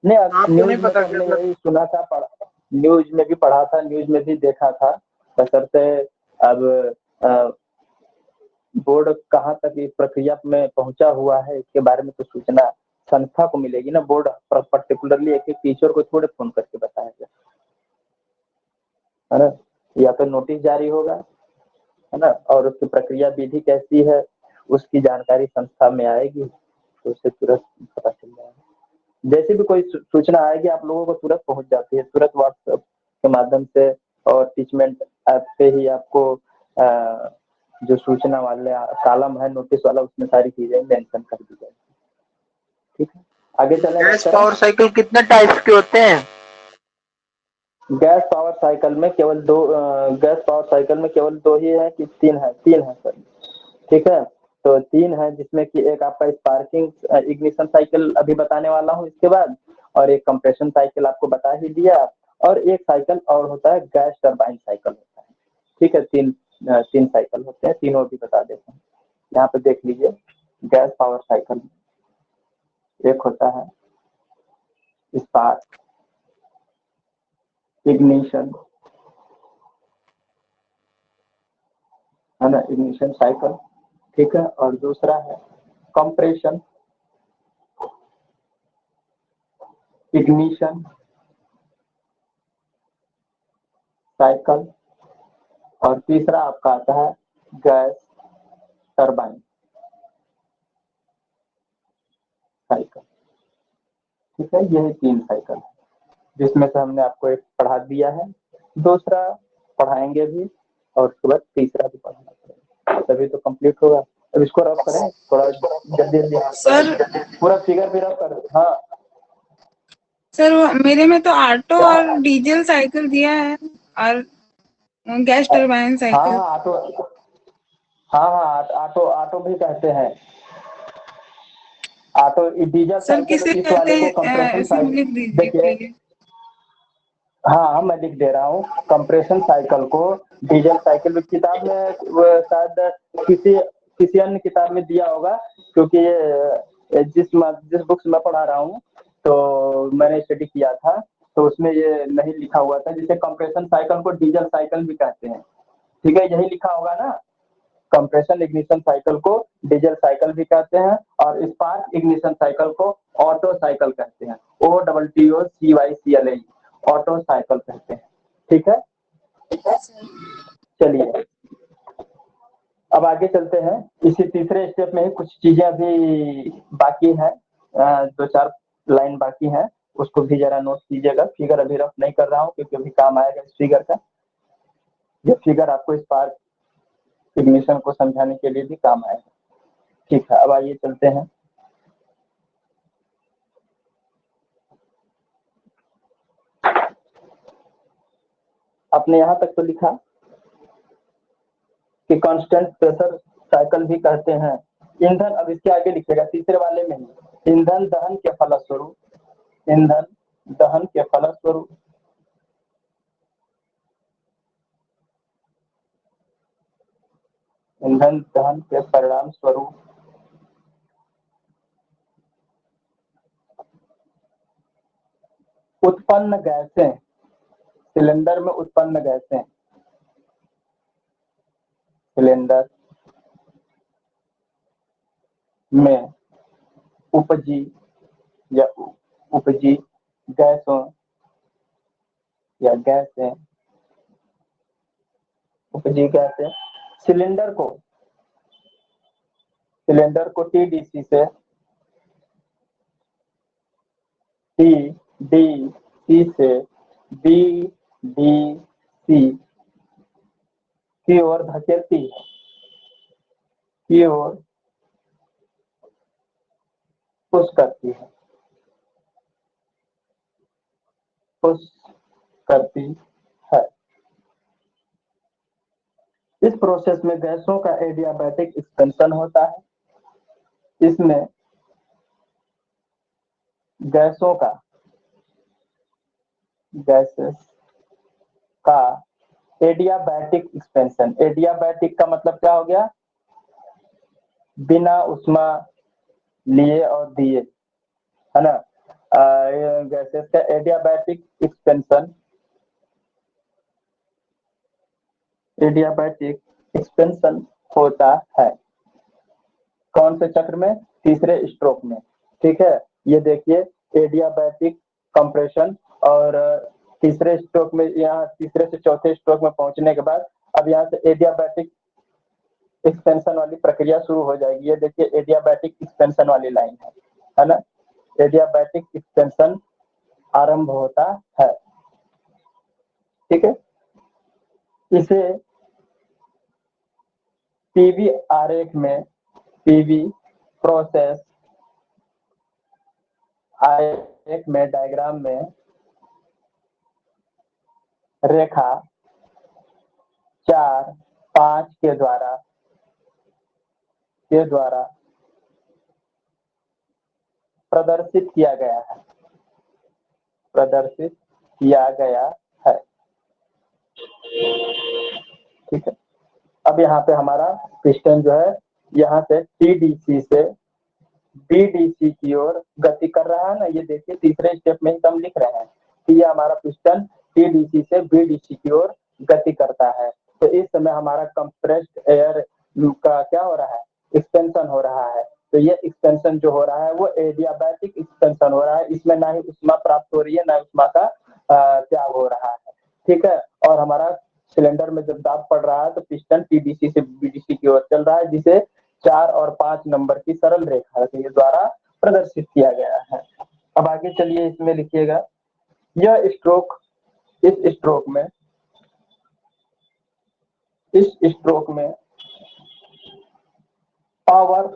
[SPEAKER 1] नहीं, अब
[SPEAKER 2] आपको नहीं
[SPEAKER 1] न्यूज में
[SPEAKER 2] पता
[SPEAKER 1] तो
[SPEAKER 2] क्या
[SPEAKER 1] हमने
[SPEAKER 2] सर?
[SPEAKER 1] यही सुना था, पढ़ा, न्यूज में भी पढ़ा था, न्यूज में भी देखा था। बशर्ते अब बोर्ड कहाँ तक इस प्रक्रिया में पहुंचा हुआ है इसके बारे में तो सूचना संस्था को मिलेगी ना। बोर्ड पर्टिकुलरली एक एक टीचर को थोड़े फोन करके बताएगा, है ना। या तो नोटिस जारी होगा, है ना, और उसकी प्रक्रिया विधि कैसी है उसकी जानकारी संस्था में आएगी, तो उससे तुरंत पता चल जाएगा। जैसे भी कोई सूचना आएगी आप लोगों को तुरंत पहुंच जाती है, तुरंत व्हाट्सएप के माध्यम से और टीचमेंट ऐप पे ही आपको जो सूचना वाले कॉलम है नोटिस वाला, उसमें सारी चीजें मेंशन कर दी जाएगी। ठीक है। आगे चलें
[SPEAKER 2] गैस
[SPEAKER 1] बात करें।
[SPEAKER 2] पावर साइकिल कितने टाइप्स के होते हैं?
[SPEAKER 1] गैस पावर साइकिल में केवल दो गैस पावर साइकिल में केवल दो ही है कि तीन है? तीन है सर। ठीक है, तो तीन है, जिसमें कि एक आपका स्पार्किंग इग्निशन साइकिल अभी बताने वाला हूँ इसके बाद, और एक कंप्रेशन साइकिल आपको बता ही दिया, और एक साइकिल और होता है गैस टरबाइन साइकिल होता है। ठीक है, तीन साइकिल होते हैं, तीनों भी बता देते हैं। यहाँ पे देख लीजिए, गैस पावर साइकिल एक होता है स्पार्क इग्निशन, है ना, इग्निशन साइकिल। ठीक है, और दूसरा है कंप्रेशन इग्निशन साइकिल, और तीसरा आपका आता है गैस टरबाइन साइकिल। ठीक है, यही तीन साइकिल है, जिसमें से हमने आपको एक पढ़ा दिया है, दूसरा पढ़ाएंगे भी, और उसके बाद तीसरा भी पढ़ाना पड़ेगा, तभी तो कंप्लीट होगा। अब इसको रफ करें थोड़ा जल्दी जल्दी।
[SPEAKER 5] सर
[SPEAKER 1] पूरा फिगर भी रफ कर। हाँ
[SPEAKER 5] सर वो मेरे में तो ऑटो और डीजल साइकिल दिया है और गैस टरबाइन
[SPEAKER 1] हाँ
[SPEAKER 5] साइकिल।
[SPEAKER 1] हाँ ऑटो, हाँ हाँ ऑटो, ऑटो भी कहते हैं ऑटो। डीजल
[SPEAKER 5] सर
[SPEAKER 1] साइकिल
[SPEAKER 5] किसे
[SPEAKER 1] इस
[SPEAKER 5] कहते
[SPEAKER 1] वाले को
[SPEAKER 5] हैं
[SPEAKER 1] कंप्रेशन
[SPEAKER 5] इसे लिख
[SPEAKER 1] साइकिल,
[SPEAKER 5] दीजिए
[SPEAKER 1] देखिए,
[SPEAKER 5] प्लीज।
[SPEAKER 1] हाँ मैं लिख दे रहा हूँ। कंप्रेशन साइकिल को डीजल साइकिल में किताब में शायद किसी किसी अन्य किताब में दिया होगा, क्योंकि ये जिस बुक से मैं पढ़ा रहा हूँ तो मैंने स्टडी किया था, तो उसमें ये नहीं लिखा हुआ था। जिसे कंप्रेशन साइकिल को डीजल साइकिल भी कहते हैं। ठीक है, यही लिखा होगा ना, कंप्रेशन इग्निशन साइकिल को डीजल साइकिल भी कहते हैं, और स्पार्क इग्निशन साइकिल को ऑटो साइकिल कहते हैं। OTTOCYCLE, ऑटो साइकिल कहते हैं। ठीक है, चलिए अब आगे चलते हैं। इसी तीसरे स्टेप में ही कुछ चीजें अभी बाकी है, दो चार लाइन बाकी है, उसको भी जरा नोट कीजिएगा। फिगर अभी रफ नहीं कर रहा हूँ, क्योंकि अभी काम आएगा इस फिगर का। ये फिगर आपको स्पार्क इग्निशन को समझाने के लिए भी काम आएगा। ठीक है, अब आइए चलते हैं। आपने यहाँ तक तो लिखा कि कांस्टेंट प्रेशर साइकिल भी कहते हैं ईंधन। अब इसके आगे लिखेगा तीसरे वाले में ही, ईंधन दहन के फलस्वरूप, ईंधन दहन के फलस्वरूप ईंधन दहन के परिणाम स्वरूप उत्पन्न गैसें, सिलेंडर में उत्पन्न गैसें, सिलेंडर में उपजी या उपजी गैसों या गैसें, उपजी गैसें सिलेंडर को TDC से TDC से BDC की ओर धकेलती है, की ओर पुश करती है, पुश करती है। इस प्रोसेस में गैसों का एडियाबैटिक एक्सपेंशन होता है। इसमें गैसों का गैसेस का एडियाबैटिक एक्सपेंशन, एडियाबैटिक का मतलब क्या हो गया? बिना उष्मा लिए और दिए, है ना। गैसेस का एडियाबैटिक एक्सपेंशन, एडियाबैटिक एक्सपेंशन होता है कौन से चक्र में? तीसरे स्ट्रोक में। ठीक है, ये देखिए एडियाबैटिक कंप्रेशन, और तीसरे स्ट्रोक में, यहाँ तीसरे से चौथे स्ट्रोक में पहुंचने के बाद अब यहाँ से एडियाबैटिक एक्सपेंशन वाली प्रक्रिया शुरू हो जाएगी। ये देखिए एडियाबैटिक एक्सपेंशन वाली लाइन है ना। एडियाबैटिक एक्सपेंशन आरंभ होता है। ठीक है, इसे पीवी आरेख में, पीवी प्रोसेस आरेख में डायग्राम में रेखा 4, 5 के द्वारा प्रदर्शित किया गया है। ठीक है, अब यहाँ पे हमारा पिस्टन जो है यहाँ से टीडीसी से बीडीसी की ओर गति कर रहा है ना। ये देखिए तीसरे स्टेप में हम लिख रहे हैं कि ये हमारा पिस्टन टीडीसी से बीडीसी की ओर गति करता है। तो इस समय हमारा कंप्रेस्ड एयर का क्या हो रहा है, एक्सपेंशन हो रहा है। तो ये एक्सपेंशन जो हो रहा है वो एडियाबैटिक एक्सपेंशन हो रहा है। इसमें ना ही उष्मा प्राप्त हो रही है, ना उष्मा का त्याग हो रहा है। ठीक है, और हमारा सिलेंडर में जब दाब पड़ रहा है तो पिस्टन टीडीसी से बीडीसी की ओर चल रहा है, जिसे 4 और 5 नंबर की सरल रेखा के द्वारा प्रदर्शित किया गया है। अब आगे चलिए, इसमें लिखिएगा यह स्ट्रोक, इस स्ट्रोक में पावर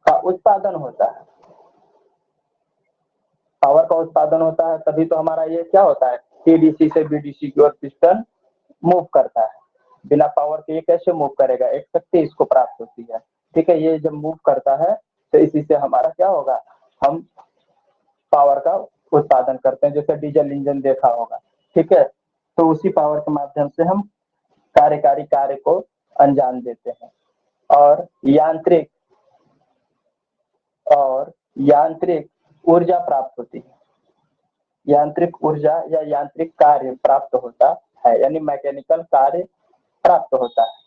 [SPEAKER 1] का उत्पादन होता है। पावर का उत्पादन होता है तभी तो हमारा ये क्या होता है, टीडीसी से बीडीसी की ओर पिस्टन मूव करता है। बिना पावर के ये कैसे मूव करेगा, एक शक्ति इसको प्राप्त होती है। ठीक है, ये जब मूव करता है तो इसी से हमारा क्या होगा, हम पावर का उत्पादन करते हैं, जैसे डीजल इंजन देखा होगा। ठीक है, तो उसी पावर के माध्यम से हम कार्यकारी कार्य को अंजाम देते हैं। और यांत्रिक ऊर्जा प्राप्त होती है, यांत्रिक ऊर्जा या यांत्रिक कार्य प्राप्त होता है, यानी मैकेनिकल कार्य प्राप्त होता है।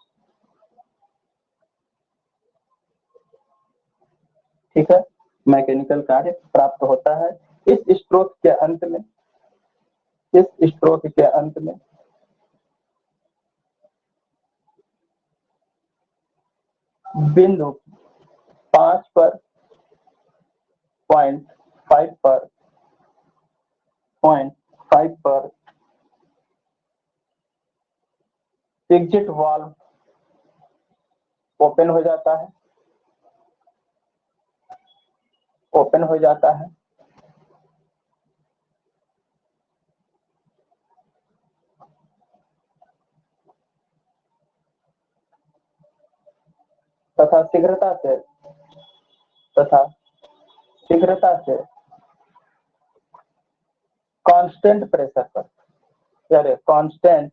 [SPEAKER 1] ठीक है, मैकेनिकल कार्य प्राप्त होता है। इस स्ट्रोक के अंत में बिंदु 5 पर पॉइंट 5 पर एग्जिट वाल्व ओपन हो जाता है। तथा शीघ्रता से कांस्टेंट प्रेशर पर, यानी कांस्टेंट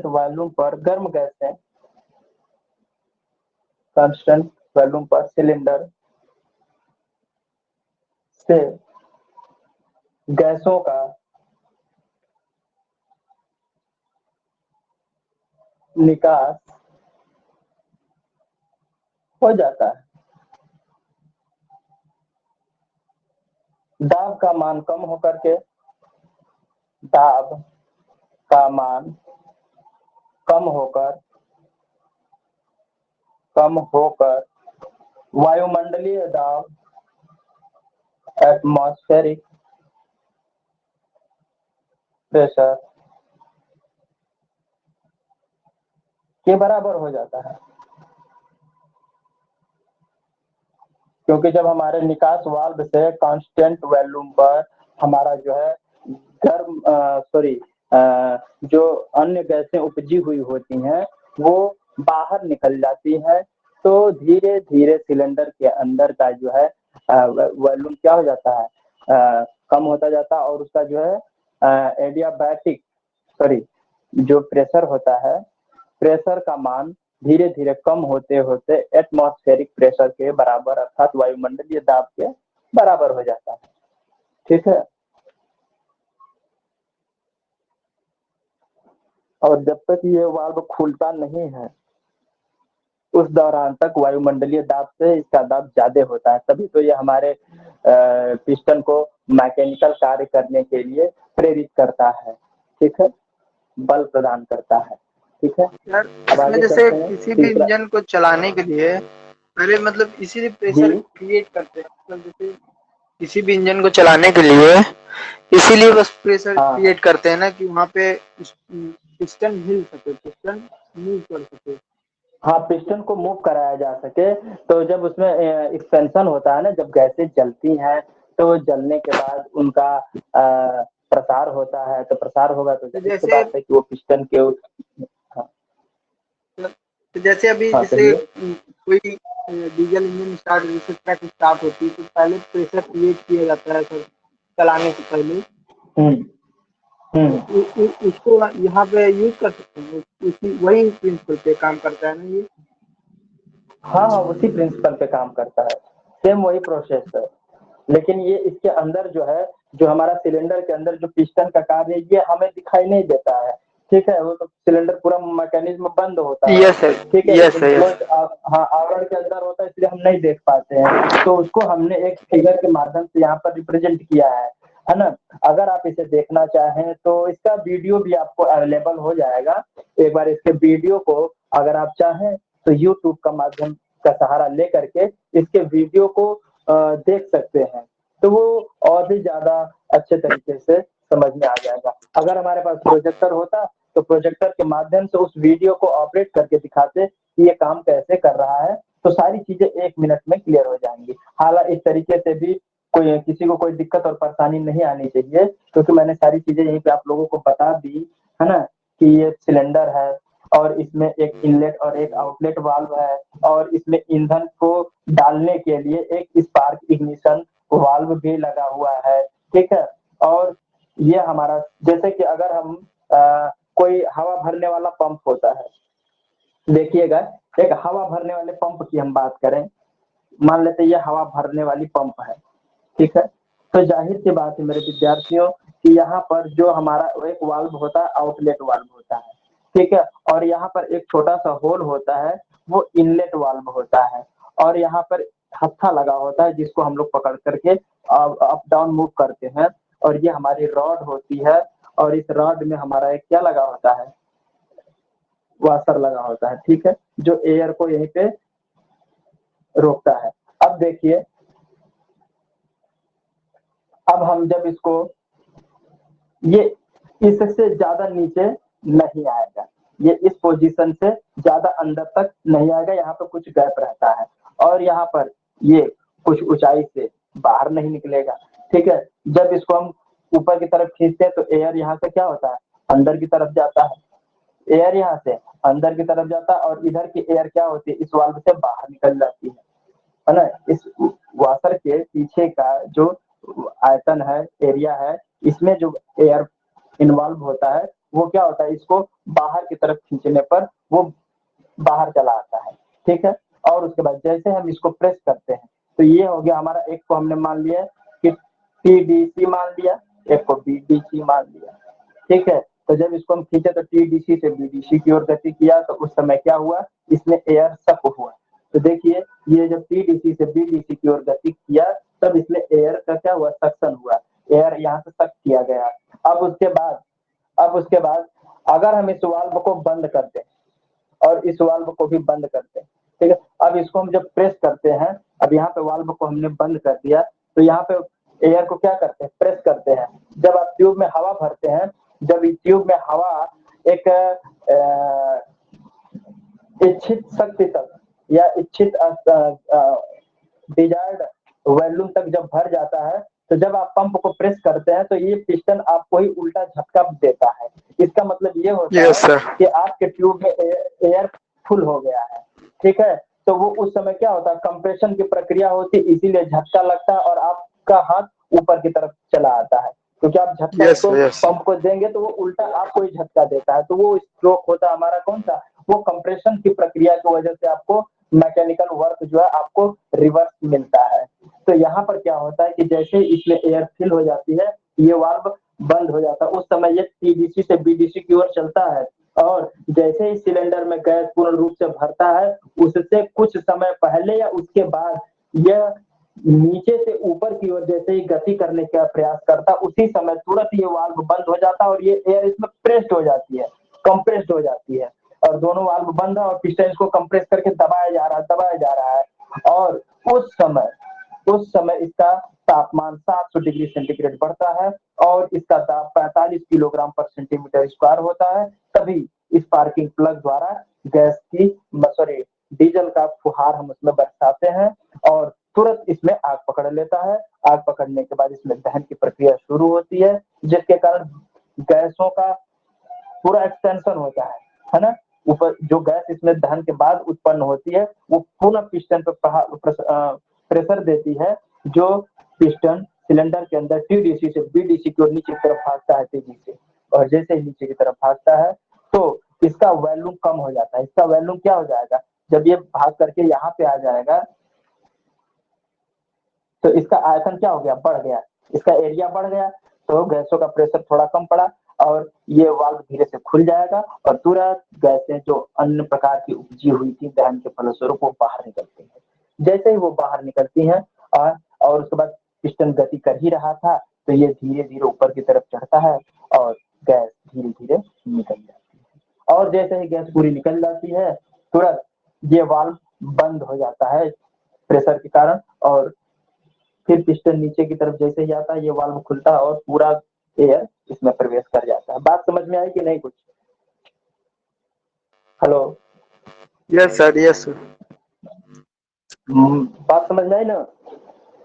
[SPEAKER 1] वॉल्यूम पर गर्म गैसें, कांस्टेंट वॉल्यूम पर सिलेंडर से गैसों का निकास हो जाता है। दाब का मान कम होकर वायुमंडलीय दाब, एटमॉस्फेरिक प्रेशर के बराबर हो जाता है। क्योंकि जब हमारे निकास वाल्व से कांस्टेंट वॉल्यूम पर हमारा जो है जो अन्य गैसें उपजी हुई होती हैं वो बाहर निकल जाती है, तो धीरे धीरे सिलेंडर के अंदर का जो है वॉल्यूम क्या हो जाता है, कम होता जाता है, और उसका जो है जो प्रेशर होता है, प्रेशर का मान धीरे धीरे कम होते होते एटमॉस्फेरिक प्रेशर के बराबर अर्थात वायुमंडलीय दाब के बराबर हो जाता है। ठीक है, और जब तक ये वाल्व खुलता नहीं है उस दौरान तक वायुमंडलीय दाब से इसका दाब ज्यादा होता है, तभी तो ये हमारे पिस्टन को मैकेनिकल कार्य करने के लिए प्रेरित करता है। ठीक है, बल प्रदान करता है। ठीक है,
[SPEAKER 2] यार इसमें जैसे किसी भी इंजन को चलाने के लिए पहले मतलब इसीलिए प्रेशर क्रिएट करते हैं, मतलब जैसे किसी भी इंजन को चलाने के लिए इसीलिए बस प्रेशर क्रिएट करते हैं ना, कि वहाँ पे पिस्टन हिल सके, पिस्टन मूव कर सके।
[SPEAKER 1] हाँ, पिस्टन को मूव कराया जा सके, तो जब उसमें एक्सपेंशन होता है ना, जब गैसें जलती हैं तो जलने के बाद उनका प्रसार होता है, तो प्रसार होगा तो जाहिर सी
[SPEAKER 2] जैसे
[SPEAKER 1] बात है कि वो पिस्टन के हाँ,
[SPEAKER 2] तो जैसे अभी
[SPEAKER 1] हाँ
[SPEAKER 2] जैसे
[SPEAKER 1] कहिए।
[SPEAKER 2] कोई डीजल इंजन स्टार्ट जैसे ट्रक स्टार्ट होती है तो पहले प्रेशर क्रिएट किया जाता है सर चलाने से पहले,
[SPEAKER 1] हुँ,
[SPEAKER 2] तो
[SPEAKER 1] हुँ।
[SPEAKER 2] उसको यहाँ पे यूज कर सकते हैं, उसी वही प्रिंसिपल पे काम करता है ना ये।
[SPEAKER 1] हाँ, हाँ, उसी प्रिंसिपल पे काम करता है, सेम वही प्रोसेस है। लेकिन ये इसके अंदर जो है, जो हमारा सिलेंडर के अंदर जो पिस्टन का कार्य है, ये हमें दिखाई नहीं देता है, ठीक है? वो तो सिलेंडर पूरा मैकेनिज्म बंद होता है,
[SPEAKER 2] यस सर,
[SPEAKER 1] ठीक है?
[SPEAKER 2] यस
[SPEAKER 1] लेकिन
[SPEAKER 2] सर,
[SPEAKER 1] जो
[SPEAKER 2] यस।
[SPEAKER 1] हाँ, आवरण के अंदर होता है इसलिए हम नहीं देख पाते हैं, तो उसको हमने एक फिगर के माध्यम से यहाँ पर रिप्रेजेंट किया है ना? अगर आप इसे देखना चाहें तो इसका वीडियो भी आपको अवेलेबल हो जाएगा। एक बार इसके वीडियो को अगर आप चाहें तो यूट्यूब का माध्यम का सहारा लेकर के इसके वीडियो को देख सकते हैं, तो वो और भी ज़्यादा अच्छे तरीके से समझ में आ जाएगा। अगर हमारे पास प्रोजेक्टर होता तो प्रोजेक्टर के माध्यम से उस वीडियो को ऑपरेट करके दिखाते कि ये काम कैसे कर रहा है, तो सारी चीज़ें 1 मिनट में क्लियर हो जाएँगी। हालाँकि इस तरीके से भी कोई किसी को कोई दिक्कत और परेशानी नहीं आनी चाहिए, क्योंकि मैंने सारी चीज़ें यहीं पे आप लोगों को बता दी, है ना? कि ये सिलेंडर है और इसमें एक इनलेट और एक आउटलेट वाल्व है और इसमें ईंधन को डालने के लिए एक स्पार्क इग्निशन वाल्व भी लगा हुआ है, ठीक है? और ये हमारा जैसे कि अगर हम कोई हवा भरने वाला पंप होता है, देखिएगा एक हवा भरने वाले पंप की हम बात करें, मान लेते हैं ये हवा भरने वाली पंप है, ठीक है? तो ज़ाहिर-सी बात है मेरे विद्यार्थियों कि यहाँ पर जो हमारा एक वाल्व होता है, आउटलेट वाल्व होता है, ठीक है? और यहाँ पर एक छोटा-सा होल होता है, वो इनलेट वाल्व होता है और यहाँ पर हत्था लगा होता है जिसको हम लोग पकड़ कर के अप डाउन मूव करते हैं और ये हमारी रॉड होती है और इस रॉड में हमारा एक क्या लगा होता है? वॉशर लगा होता है, ठीक है? जो एयर को यहीं पे रोकता है। अब देखिए, अब हम जब इसको ये इससे ज़्यादा नीचे नहीं आएगा, ये इस पोजीशन से ज़्यादा अंदर तक नहीं आएगा, यहाँ पे कुछ गैप रहता है और यहाँ पर ये कुछ ऊँचाई से बाहर नहीं निकलेगा, ठीक है? जब इसको हम ऊपर की तरफ खींचते हैं तो एयर यहाँ से क्या होता है? अंदर की तरफ जाता है, एयर यहाँ से अंदर की तरफ जाता है और इधर की एयर क्या होती है? इस वाल्व से बाहर निकल जाती है ना? इस वॉशर के पीछे का जो आयतन है, एरिया है, इसमें जो एयर इन्वॉल्व होता है, वो क्या होता है? इसको बाहर की तरफ खींचने पर वो बाहर चला आता है, ठीक है? और उसके बाद जैसे हम इसको प्रेस करते हैं, तो ये हो गया हमारा, एक को हमने मान लिया कि टीडीसी मान लिया, एक को बीडीसी मान लिया, ठीक है? तो जब इसको हम खींचे तो टीडीसी से बीडीसी की ओर गति किया, तो उस समय क्या हुआ? इसमें एयर सक हुआ। तो देखिए, ये जब टीडीसी से बीडीसी की ओर गति किया, तब इसमें एयर का क्या हुआ? सक्शन हुआ, एयर यहाँ से सक किया गया। अब उसके बाद अगर हम इस वाल्व को बंद कर दें और इस वाल्व को भी बंद कर दें, ठीक है? अब इसको हम जब प्रेस करते हैं, अब यहाँ पे वाल्व को हमने बंद कर दिया, तो यहाँ पे एयर को क्या करते हैं? प्रेस करते हैं। जब आप ट्यूब में हवा भरते हैं, जब इस ट्यूब में हवा एक इच्छित शक्ति तक या इच्छित डिजायर्ड वॉल्यूम तक जब भर जाता है, तो जब आप पंप को प्रेस करते हैं तो ये पिस्टन आपको ही उल्टा झटका देता है। इसका मतलब ये होता
[SPEAKER 2] यस
[SPEAKER 1] है
[SPEAKER 2] सर,
[SPEAKER 1] कि आपके ट्यूब में एयर फुल हो गया है, ठीक है? तो वो उस समय क्या होता है? कंप्रेशन की प्रक्रिया होती है, इसीलिए झटका लगता है और आपका हाथ ऊपर की तरफ चला आता है, क्योंकि आप झटका
[SPEAKER 2] यस
[SPEAKER 1] उसको
[SPEAKER 2] यस,
[SPEAKER 1] पंप को देंगे तो वो उल्टा आपको ही झटका देता है। तो वो स्ट्रोक होता है हमारा कौन-सा? वो कंप्रेशन की प्रक्रिया की वजह से आपको मैकेनिकल वर्क जो है आपको रिवर्स मिलता है। तो यहाँ पर क्या होता है कि जैसे ही इसमें एयर फिल हो जाती है, ये वाल्व बंद हो जाता है। उस समय ये टीडीसी से बीडीसी की ओर चलता है और जैसे ही सिलेंडर में गैस पूर्ण रूप से भरता है, उससे कुछ समय पहले या उसके बाद यह नीचे से ऊपर की ओर जैसे ही गति करने का प्रयास करता, उसी समय तुरंत ये वाल्व बंद हो जाता है और ये एयर इसमें प्रेस्ड हो जाती है, कंप्रेस्ड हो जाती है और दोनों वाल्व बंद है और पिस्टन इसको कंप्रेस करके दबाया जा रहा है और उस समय उस समय इसका तापमान 700 डिग्री सेंटीग्रेड बढ़ता है और इसका दाब 45 किलोग्राम पर सेंटीमीटर स्क्वायर होता है। तभी इस स्पार्किंग प्लग द्वारा गैस की सॉरी डीजल का फुहार हम उसमें बरसाते हैं और तुरंत इसमें आग पकड़ लेता है। आग पकड़ने के बाद इसमें दहन की प्रक्रिया शुरू होती है, जिसके कारण गैसों का पूरा एक्सटेंशन होता है ना। ऊपर जो गैस इसमें दहन के बाद उत्पन्न होती है वो पूर्ण पिस्टन पर प्रेशर देती है, जो पिस्टन सिलेंडर के अंदर टीडीसी से बीडीसी की ओर नीचे की तरफ भागता है तेजी से, और जैसे ही नीचे की तरफ भागता है तो इसका वॉल्यूम कम हो जाता है। इसका वॉल्यूम क्या हो जाएगा, जब ये भाग करके यहाँ पे आ जाएगा तो इसका आयतन क्या हो गया, बढ़ गया, इसका एरिया बढ़ गया, तो गैसों का प्रेशर थोड़ा कम पड़ा और ये वाल्व धीरे से खुल जाएगा और तुरंत गैसें जो अन्य प्रकार की उपजी हुई थी दहन के फलस्वरूप वो बाहर निकलती है। जैसे ही वो बाहर निकलती हैं और उसके बाद पिस्टन गति कर ही रहा था तो ये धीरे धीरे ऊपर की तरफ चढ़ता है और गैस धीरे धीरे निकल जाती है। और जैसे ही गैस पूरी निकल जाती है तुरंत ये वाल्व बंद हो जाता है प्रेशर के कारण, और फिर पिस्टन नीचे की तरफ जैसे ही आता है ये वाल्व खुलता है और पूरा एयर इसमें प्रवेश कर जाता है। बात समझ में आई कि नहीं कुछ? Hello?
[SPEAKER 2] Yes sir, yes sir.
[SPEAKER 1] बात समझ में आई ना?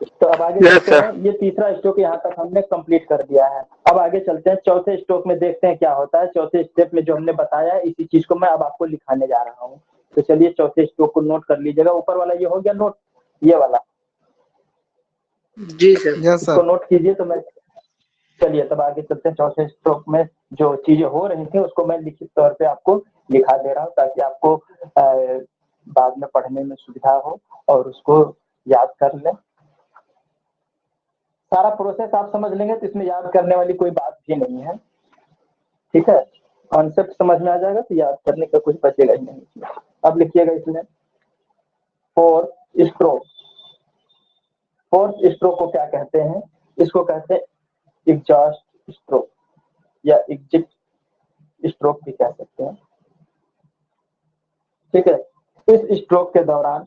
[SPEAKER 1] तो अब आगे चलते हैं। ये तीसरा स्ट्रोक यहाँ तक हमने कंप्लीट कर दिया है। अब आगे चलते हैं चौथे स्ट्रोक में, देखते हैं क्या होता है। चौथे स्टेप में जो हमने बताया है इसी चीज को मैं अब आपको लिखाने जा रहा हूँ। तो चलिए चौथे स्ट्रोक को नोट कर लीजिएगा। ऊपर वाला ये हो गया नोट, ये वाला
[SPEAKER 2] जी सर।
[SPEAKER 4] यस
[SPEAKER 1] इसको
[SPEAKER 4] सर।
[SPEAKER 1] नोट कीजिए। तो मैं चलिए तब आगे चलते हैं। चौथे स्ट्रोक में जो चीजें हो रही थी उसको मैं लिखित तौर पे आपको लिखा दे रहा हूँ ताकि आपको बाद में पढ़ने में सुविधा हो और उसको याद कर लें। सारा प्रोसेस आप समझ लेंगे तो इसमें याद करने वाली कोई बात भी नहीं है, ठीक है। कॉन्सेप्ट समझ में आ जाएगा तो याद करने का कुछ बचेगा ही नहीं। अब लिखिएगा इसमें फोर्थ स्ट्रोक। फोर्थ स्ट्रोक को क्या कहते हैं? इसको कहते हैं एग्जॉस्ट स्ट्रोक या एग्जिट स्ट्रोक भी कह सकते हैं, ठीक है। इस स्ट्रोक के दौरान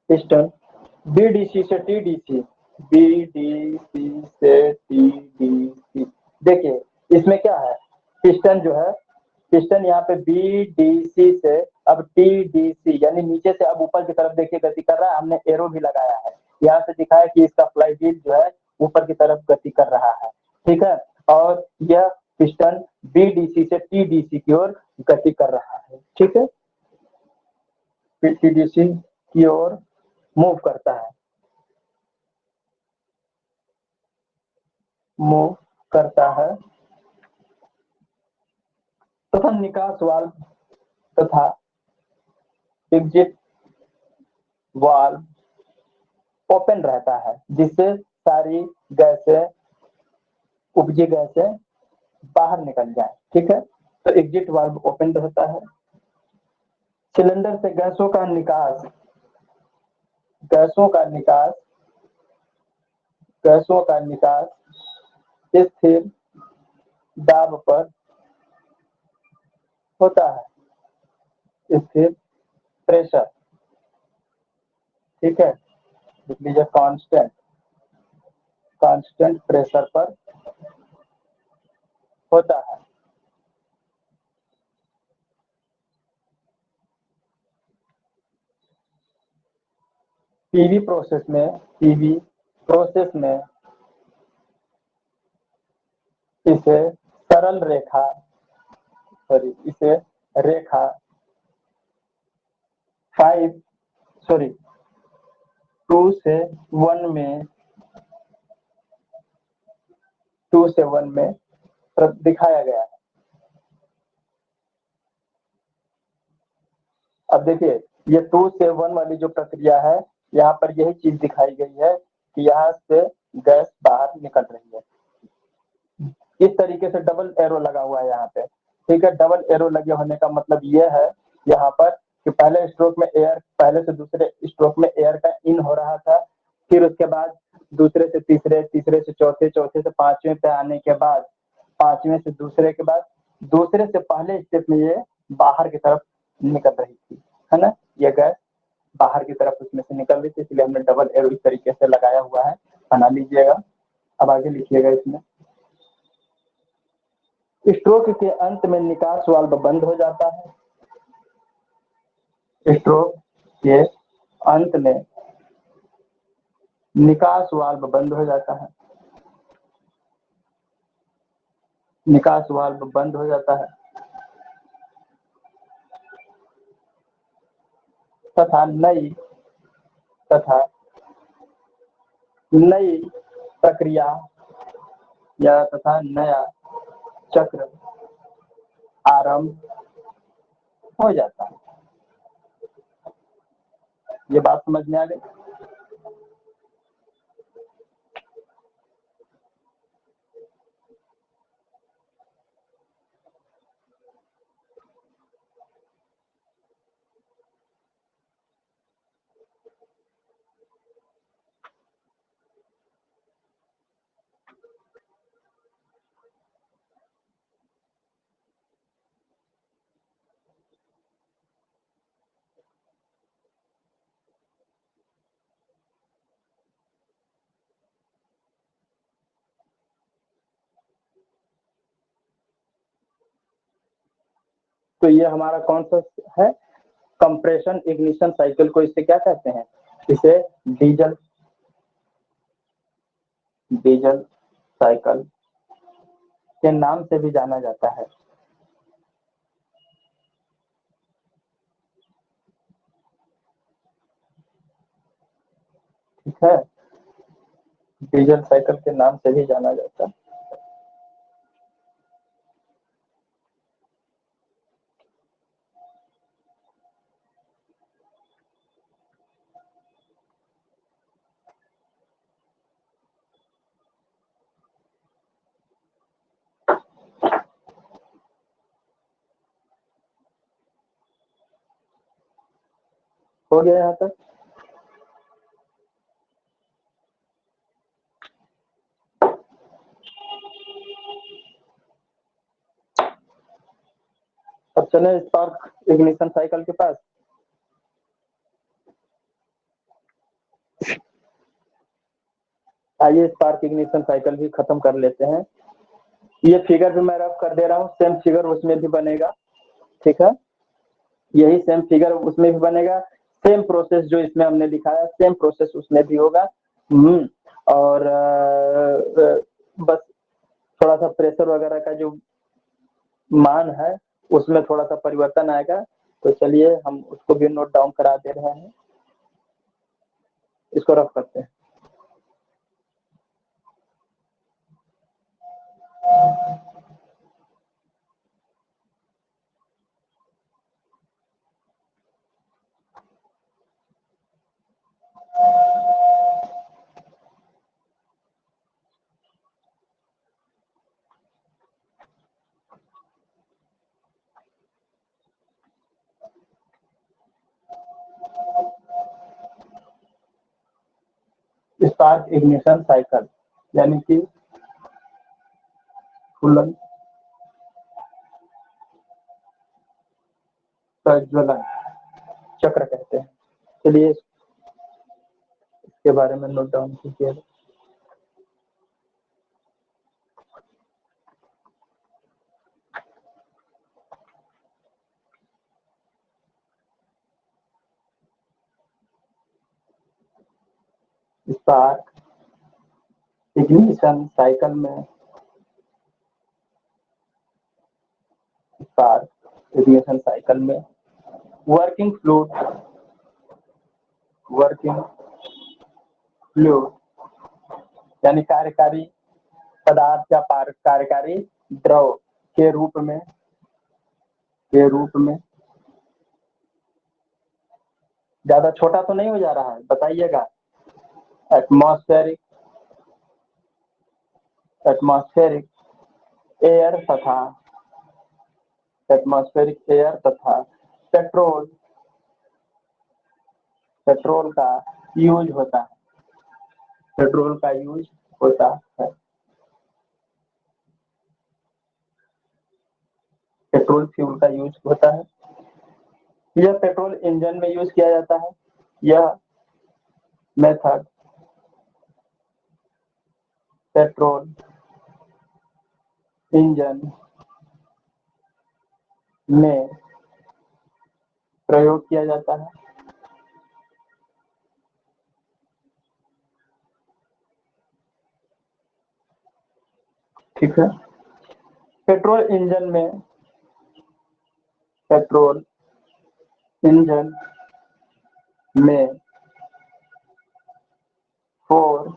[SPEAKER 1] पिस्टन बीडीसी से टीडीसी, देखिए इसमें क्या है, पिस्टन जो है, पिस्टन यहाँ पे बीडीसी से अब टीडीसी यानी नीचे से अब ऊपर की तरफ देखिए गति कर रहा है। हमने एरो भी लगाया है, यहाँ से दिखाया कि इसका फ्लाई व्हील जो है ऊपर की तरफ गति कर रहा है, ठीक है। और यह पिस्टन बीडीसी से टीडीसी की ओर गति कर रहा है, ठीक है। टीडीसी की ओर मूव करता है, तथा निकास वाल्व तथा एग्जिट वाल्व ओपन रहता है, जिससे सारी गैसें, उपजी गैसें बाहर निकल जाए, ठीक है। तो एग्जिट वाल्व ओपन रहता है। सिलेंडर से गैसों का निकास स्थिर दाब पर होता है, स्थिर प्रेशर, ठीक है। लिख लीजिए कांस्टेंट प्रेशर पर होता है। पीवी प्रोसेस में इसे रेखा 2 से 1 में दिखाया गया है। अब देखिए ये 2 से 1 वाली जो प्रक्रिया है, यहाँ पर यही चीज दिखाई गई है कि यहाँ से गैस बाहर निकल रही है। इस तरीके से डबल एरो लगा हुआ है यहाँ पे, ठीक है। डबल एरो लगे होने का मतलब ये है यहाँ पर कि पहले स्ट्रोक में एयर, पहले से दूसरे स्ट्रोक में एयर का इन हो रहा था, फिर उसके बाद दूसरे से तीसरे, तीसरे से चौथे, चौथे से पांचवें पे आने के बाद, पांचवें से दूसरे के बाद, दूसरे से पहले स्टेप में ये बाहर की तरफ निकल रही थी, है ना। ये गैस बाहर की तरफ उसमें से निकल रही थी, इसलिए हमने डबल एरो इस तरीके से लगाया हुआ है, बना लीजिएगा। अब आगे लिखिएगा इसमें, स्ट्रोक के अंत में निकास वाल्व बंद हो जाता है। स्ट्रोक के अंत में निकास वाल्व बंद हो जाता है, निकास वाल्व बंद हो जाता है तथा नई प्रक्रिया या तथा नया चक्र आरंभ हो जाता है। ये बात समझ में आ गई। तो ये हमारा कौन सा है, कंप्रेशन इग्निशन साइकिल को इससे क्या कहते हैं, इसे डीजल साइकिल के नाम से भी जाना जाता है। ठीक है, डीजल साइकिल के नाम से भी जाना जाता है। हो गया यहाँ तक। अब चले स्पार्क इग्निशन साइकिल के पास। आइए स्पार्क इग्निशन साइकिल भी खत्म कर लेते हैं। ये फिगर भी मैं रफ कर दे रहा हूँ, सेम फिगर उसमें भी बनेगा। ठीक है, यही सेम फिगर उसमें भी बनेगा, सेम प्रोसेस जो इसमें हमने दिखाया सेम प्रोसेस उसमें भी होगा। और बस थोड़ा सा प्रेशर वगैरह का जो मान है उसमें थोड़ा सा परिवर्तन आएगा। तो चलिए हम उसको भी नोट डाउन करा दे रहे हैं, इसको रफ करते हैं। स्पार्क इग्निशन साइकिल यानी कि फूलन प्रज्वलन चक्र कहते हैं। चलिए इसके बारे में नोट डाउन कीजिए। स्पार्क इग्निशन साइकिल में, स्पार्क इग्निशन साइकिल में वर्किंग फ्लूइड यानी कार्यकारी पदार्थ या कार्यकारी द्रव के रूप में ज्यादा छोटा तो नहीं हो जा रहा है, बताइएगा। एटमॉस्फेरिक एयर तथा पेट्रोल का यूज होता है। पेट्रोल का यूज होता है। पेट्रोल फ्यूल का यूज होता है। यह पेट्रोल इंजन में यूज किया जाता है। यह मेथड पेट्रोल इंजन में प्रयोग किया जाता है। ठीक है। पेट्रोल इंजन में 4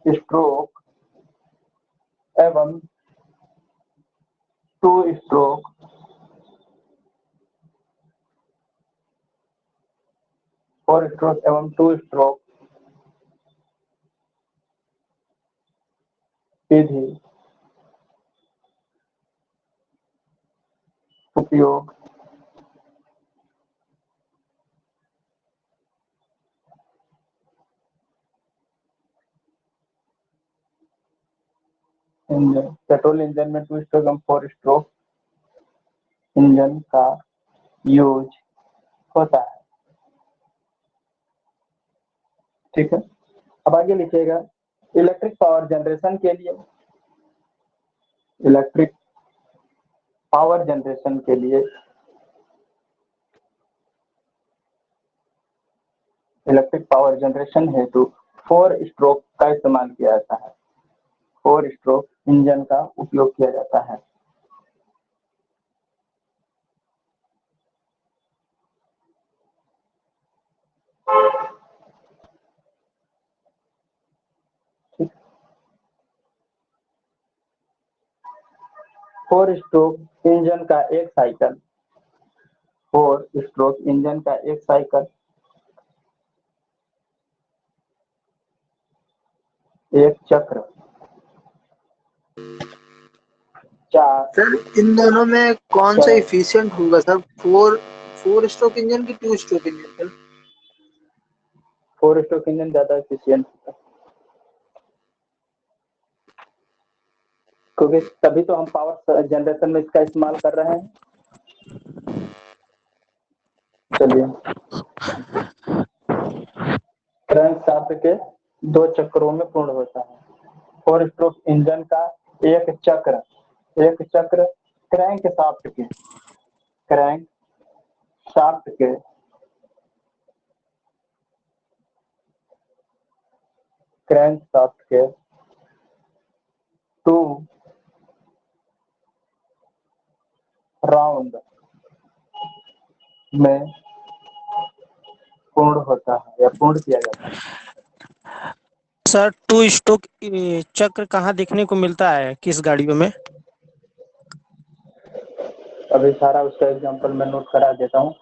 [SPEAKER 1] स्ट्रोक एवं 2 स्ट्रोक विधि उपयोग पेट्रोल इंजन में 2 स्ट्रोक एवं 4 स्ट्रोक इंजन का यूज होता है। ठीक है। अब आगे लिखिएगा, इलेक्ट्रिक पावर जनरेशन के लिए इलेक्ट्रिक पावर जनरेशन हेतु 4 स्ट्रोक का इस्तेमाल किया जाता है। 4 स्ट्रोक इंजन का उपयोग किया जाता है। ठीक। 4 स्ट्रोक इंजन का एक साइकिल 4 स्ट्रोक इंजन का एक साइकिल एक चक्र 4
[SPEAKER 2] सर इन दोनों में कौन सा इफिशियंट होगा सर? 4 स्ट्रोक इंजन की 2 stroke engine sir?
[SPEAKER 1] 4 stroke engine ज्यादा एफिशिएंट होता है, क्योंकि तभी तो हम पावर जनरेशन में इसका इस्तेमाल कर रहे हैं। चलिए, क्रैंकशाफ्ट के 2 चक्रों में पूर्ण होता है। 4 स्ट्रोक इंजन का एक चक्र क्रैंकशाफ्ट के 2 राउंड में पूर्ण होता है या पूर्ण किया जाता है।
[SPEAKER 6] सर 2 स्ट्रोक चक्र कहाँ देखने को मिलता है, किस गाड़ियों में?
[SPEAKER 1] अभी सारा उसका एग्जांपल मैं नोट करा देता हूँ,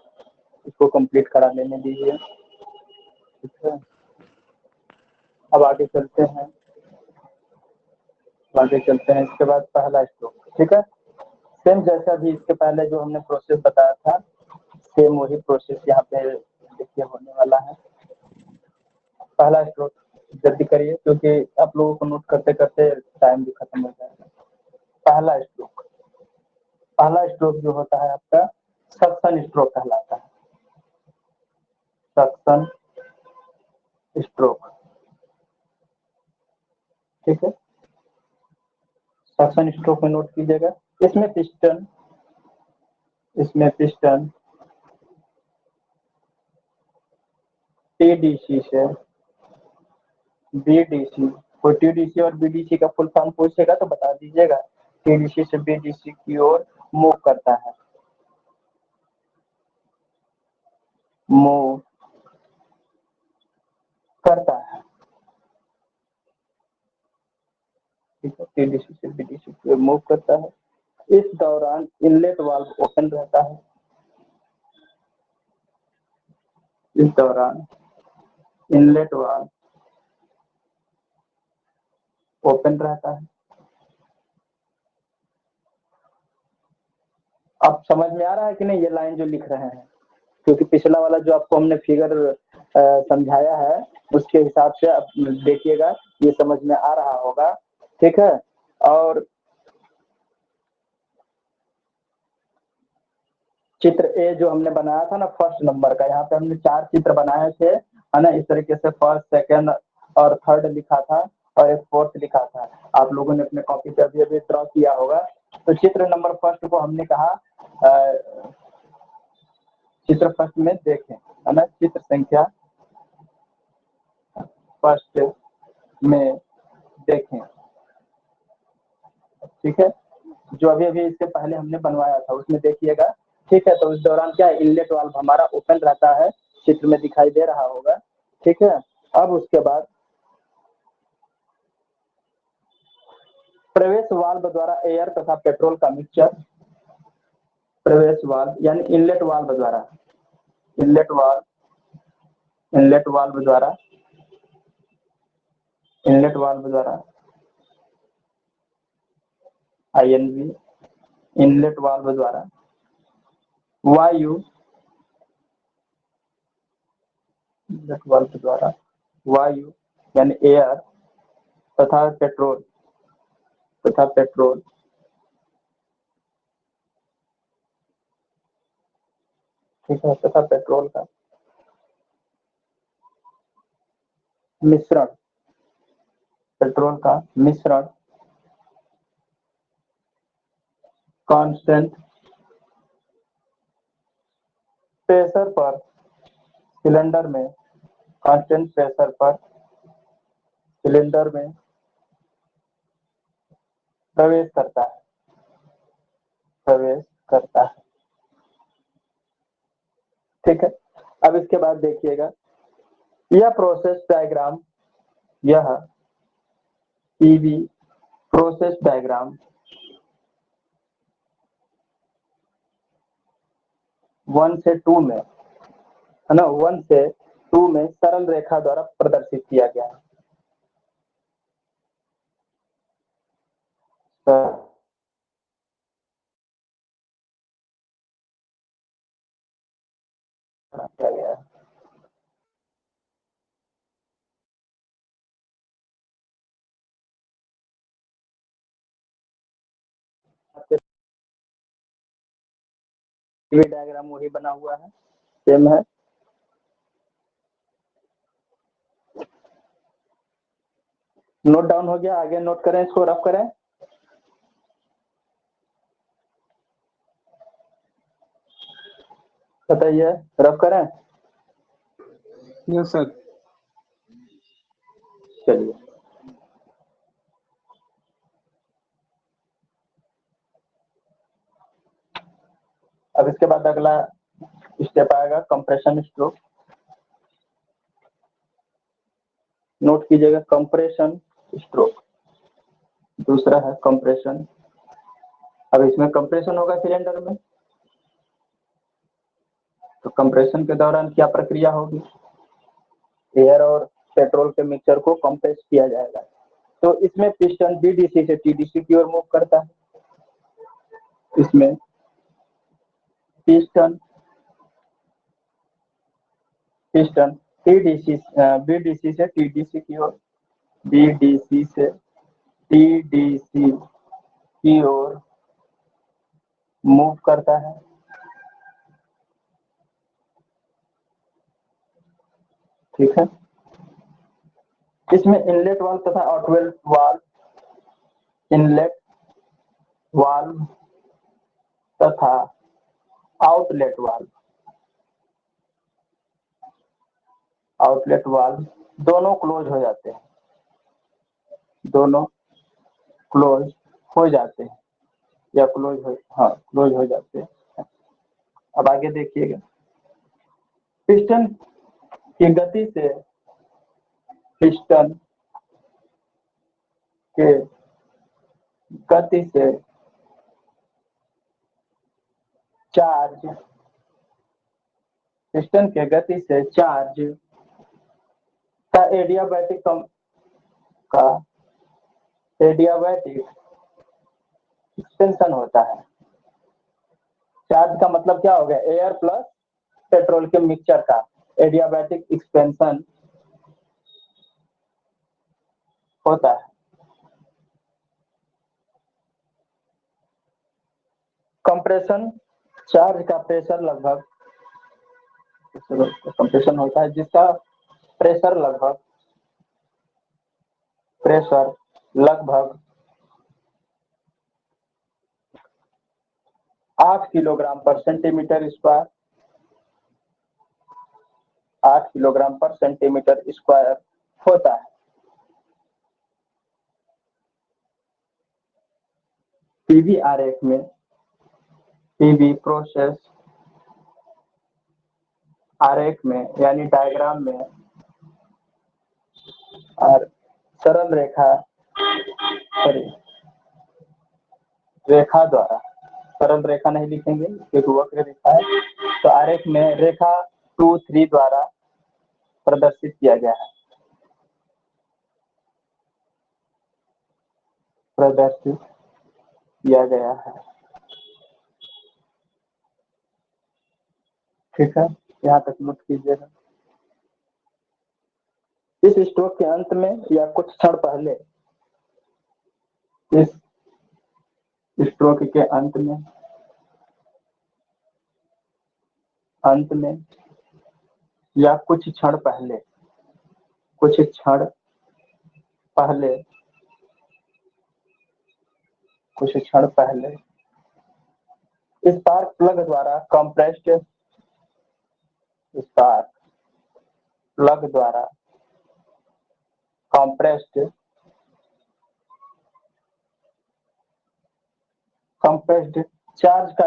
[SPEAKER 1] इसको कंप्लीट करा लेने दीजिए। ठीक है। अब आगे चलते हैं इसके बाद पहला स्ट्रोक। ठीक है। सेम जैसा भी इसके पहले जो हमने प्रोसेस बताया था, सेम वही प्रोसेस यहाँ पे देखिए होने वाला है। पहला स्ट्रोक जल्दी करिए, क्योंकि आप लोगों को नोट करते करते टाइम भी खत्म हो जाएगा। पहला स्ट्रोक जो होता है आपका सक्शन स्ट्रोक कहलाता है। Suction stroke. ठीक है। सक्शन स्ट्रोक में नोट कीजिएगा, इसमें पिस्टन टीडीसी से बीडीसी, कोई टीडीसी और बीडीसी का फुल फॉर्म पूछेगा तो बता दीजिएगा। टीडीसी से बीडीसी की ओर मूव करता है। ठीक है। टीडीसी से बीडीसी की ओर मूव करता है। इस दौरान इनलेट वाल्व ओपन रहता है। अब समझ में आ रहा है कि नहीं ये लाइन जो लिख रहे हैं? क्योंकि पिछला वाला जो आपको हमने फिगर समझाया है उसके हिसाब से आप देखिएगा ये समझ में आ रहा होगा, ठीक है। और चित्र ए जो हमने बनाया था ना फर्स्ट नंबर का, यहाँ पे हमने 4 चित्र बनाए थे, है ना। इस तरीके से फर्स्ट, सेकंड और थर्ड लिखा था और एक फोर्थ लिखा था। आप लोगों ने अपने कॉपी पे अभी ड्रॉ किया होगा। तो चित्र नंबर फर्स्ट को हमने कहा चित्र फर्स्ट में देखें, है ना। चित्र संख्या फर्स्ट में देखें, ठीक है। जो अभी अभी इसके पहले हमने बनवाया था उसमें देखिएगा, ठीक है। तो उस दौरान क्या इनलेट वाल्व हमारा ओपन रहता है, चित्र में दिखाई दे रहा होगा, ठीक है। अब उसके बाद प्रवेश वाल्व द्वारा एयर तथा पेट्रोल का मिक्सचर, प्रवेश वाल्व यानी इनलेट वाल्व द्वारा, इनलेट वाल्व द्वारा INV, इनलेट वाल्व द्वारा वायु, इनलेट वाल्व द्वारा वायु यानी एयर तथा पेट्रोल ठीक है, तथा पेट्रोल का मिश्रण, कांस्टेंट प्रेशर पर सिलेंडर में, कांस्टेंट प्रेशर पर सिलेंडर में प्रवेश करता है, ठीक है। अब इसके बाद देखिएगा यह प्रोसेस डायग्राम, यह PV प्रोसेस डायग्राम 1 से 2 में, है ना, 1 से 2 में सरल रेखा द्वारा प्रदर्शित किया गया है। किया गया है। ये डायग्राम वही बना हुआ है, सेम है। नोट डाउन हो गया, आगे नोट करें, इसको रफ करें। बताइए, रफ करें।
[SPEAKER 4] Yes sir.
[SPEAKER 1] चलिए, अब इसके बाद अगला स्टेप आएगा कंप्रेशन स्ट्रोक। नोट कीजिएगा, कंप्रेशन स्ट्रोक दूसरा है कंप्रेशन। अब इसमें कंप्रेशन होगा सिलेंडर में, तो कंप्रेशन के दौरान क्या प्रक्रिया होगी, एयर और पेट्रोल के मिक्सचर को कंप्रेस किया जाएगा। तो इसमें पिस्टन BDC से TDC की ओर मूव करता है। इसमें पिस्टन BDC से TDC की ओर, BDC से TDC की ओर मूव करता है, ठीक है। इसमें इनलेट वाल्व तथा आउटलेट वाल्व, इनलेट वाल्व तथा आउटलेट वाल्व दोनों क्लोज हो जाते हैं, या क्लोज हो जाते हैं। अब आगे देखिएगा, पिस्टन की गति से चार्ज, पिस्टन के गति से चार्ज का एडियाबैटिक एक्सपेंशन होता है। चार्ज का मतलब क्या हो गया, एयर प्लस पेट्रोल के मिक्सचर का एडियाबैटिक एक्सपेंशन होता है। कंप्रेशन, चार्ज का प्रेशर लगभग, कंप्रेशन होता है जिसका प्रेशर लगभग 8 किलोग्राम पर सेंटीमीटर स्क्वायर, 8 किलोग्राम पर सेंटीमीटर स्क्वायर होता है। पीवी आरेख में, पीवी प्रोसेस आरेख में यानी डायग्राम में और सरल रेखा द्वारा, सरल रेखा नहीं लिखेंगे, एक वक्र रेखा है, तो आरेख में रेखा 2, 3 द्वारा प्रदर्शित किया गया है, ठीक है, यहाँ तक नोट कीजिएगा। इस स्ट्रोक के अंत में या कुछ क्षण पहले, इस स्ट्रोक के अंत में या कुछ क्षण पहले स्पार्क प्लग द्वारा कंप्रेस्ड चार्ज का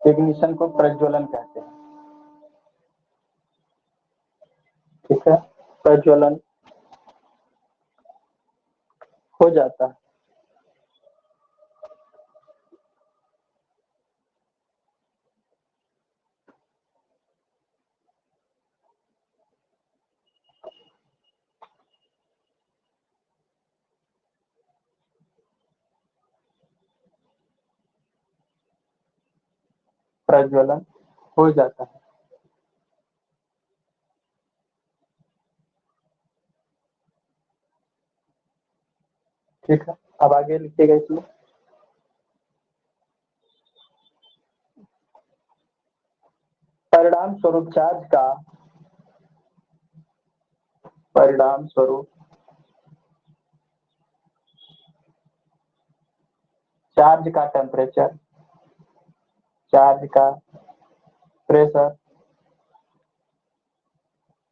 [SPEAKER 1] इग्निशन को प्रज्वलन कहते हैं, ठीक है, प्रज्वलन हो जाता है। प्रज्वलन हो जाता है। ठीक है, अब आगे लिखिएगा इसमें। परिणाम स्वरूप चार्ज का टेम्परेचर, चार्ज का प्रेशर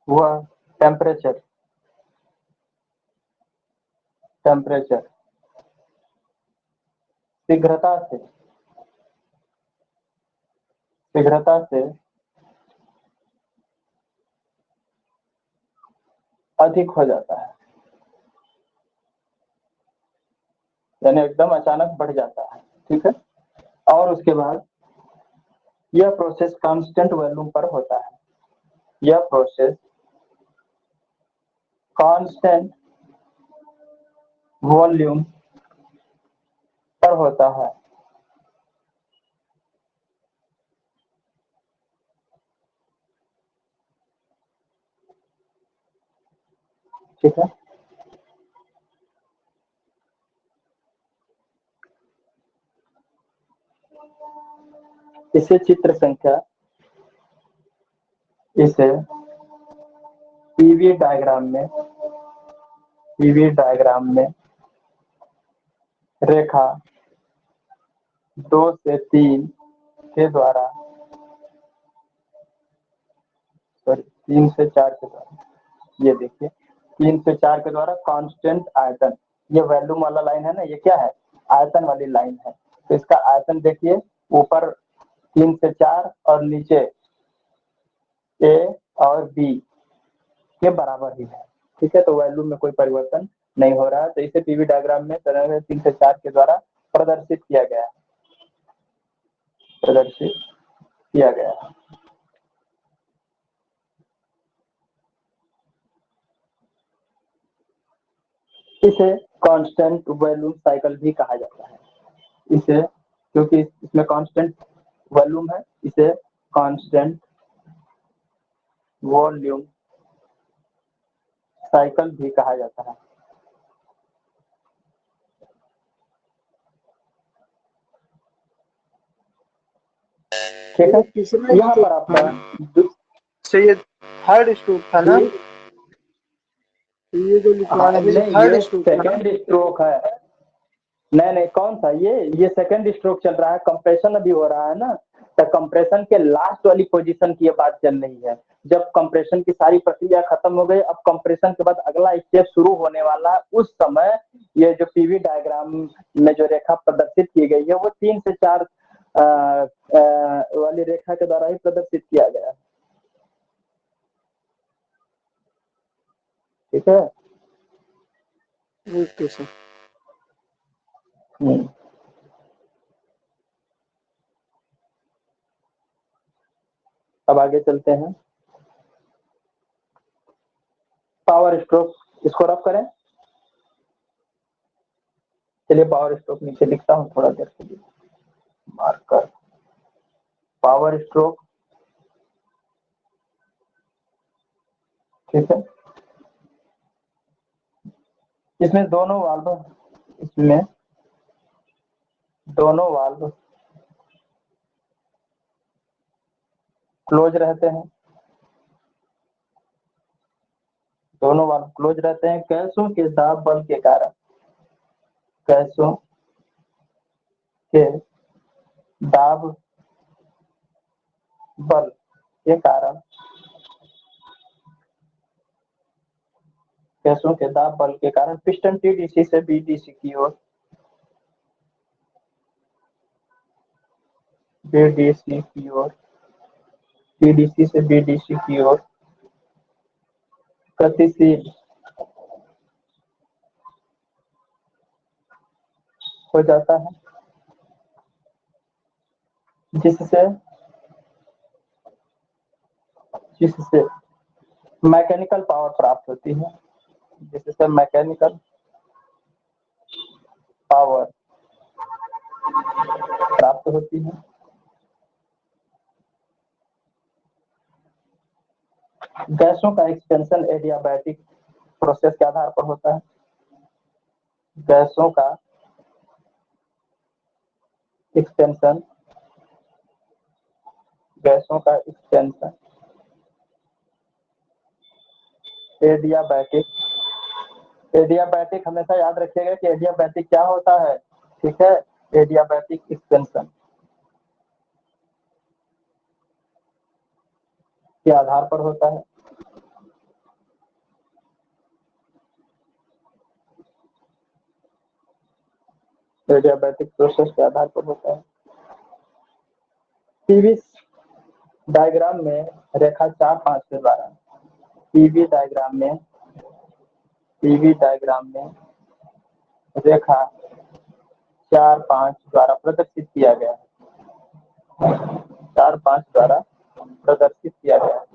[SPEAKER 1] व टेम्परेचर शीघ्रता से अधिक हो जाता है, यानी एकदम अचानक बढ़ जाता है, ठीक है। और उसके बाद यह प्रोसेस कांस्टेंट वॉल्यूम पर होता है, यह प्रोसेस कांस्टेंट वॉल्यूम पर होता है। ठीक है, इसे पीवी डायग्राम में रेखा 2 से 3 के द्वारा, 3 से 4 के द्वारा, ये देखिए 3 से 4 के द्वारा कांस्टेंट आयतन, ये वॉल्यूम वाला लाइन है ना, ये क्या है, आयतन वाली लाइन है, तो इसका आयतन देखिए ऊपर 3 से 4 और नीचे ए और बी के बराबर ही है, ठीक है, तो वॉल्यूम में कोई परिवर्तन नहीं हो रहा है, तो इसे पीवी डायग्राम में तरह 3 से 4 के द्वारा प्रदर्शित किया गया है, इसे कांस्टेंट वॉल्यूम साइकिल भी कहा जाता है, इसे, क्योंकि इसमें कांस्टेंट वॉल्यूम है, इसे कांस्टेंट वॉल्यूम साइकिल भी कहा जाता है। ठीक है,
[SPEAKER 2] तीसरा
[SPEAKER 1] यहाँ पर आपका
[SPEAKER 2] तो ये थर्ड स्ट्रोक था ना, ये जो लिखवाने में
[SPEAKER 1] नहीं,
[SPEAKER 2] थर्ड
[SPEAKER 1] ये
[SPEAKER 2] स्ट्रोक था।
[SPEAKER 1] सेकंड स्ट्रोक है। नहीं कौन सा, ये सेकंड स्ट्रोक चल रहा है, कंप्रेशन अभी हो रहा है ना, तो कंप्रेशन के लास्ट वाली पोजीशन की ये बात चल रही है। जब कंप्रेशन की सारी प्रक्रिया खत्म हो गई, अब कंप्रेशन के बाद अगला स्टेप शुरू होने वाला है, उस समय ये जो पीवी डायग्राम में जो रेखा प्रदर्शित की गई है वो 3 से 4 वाली रेखा के द्वारा ही प्रदर्शित किया गया है। ठीक है।
[SPEAKER 2] Okay sir.
[SPEAKER 1] अब आगे चलते हैं। पावर स्ट्रोक, इसको रफ करें। चलिए पावर स्ट्रोक नीचे लिखता हूँ थोड़ा देर के लिए, मार्कर पावर स्ट्रोक। ठीक है, इसमें दोनों वाल्व क्लोज रहते हैं, दोनों वाल्व क्लोज रहते हैं गैसों के दाब बल के कारण। गैसों के दाब बल के कारण, गैसों के दाब बल के कारण पिस्टन टीडीसी से बीडीसी की ओर, बीडीसी की ओर, टीडीसी से बीडीसी की ओर गतिशील हो जाता है, जिससे मैकेनिकल पावर प्राप्त होती है, जिससे मैकेनिकल पावर प्राप्त होती है। गैसों का एक्सपेंशन एडियाबैटिक प्रोसेस के आधार पर होता है। गैसों का एक्सपेंशन एडियाबैटिक हमेशा याद रखिएगा कि एडियाबैटिक क्या होता है। ठीक है, एडियाबैटिक एक्सपेंशन के आधार पर होता है। एडियाबैटिक प्रोसेस के आधार पर होता है। पीवी डायग्राम में रेखा 4-5 के द्वारा, पीवी डायग्राम में रेखा 4-5 द्वारा प्रदर्शित किया गया है, 4-5 द्वारा प्रदर्शित किया गया है।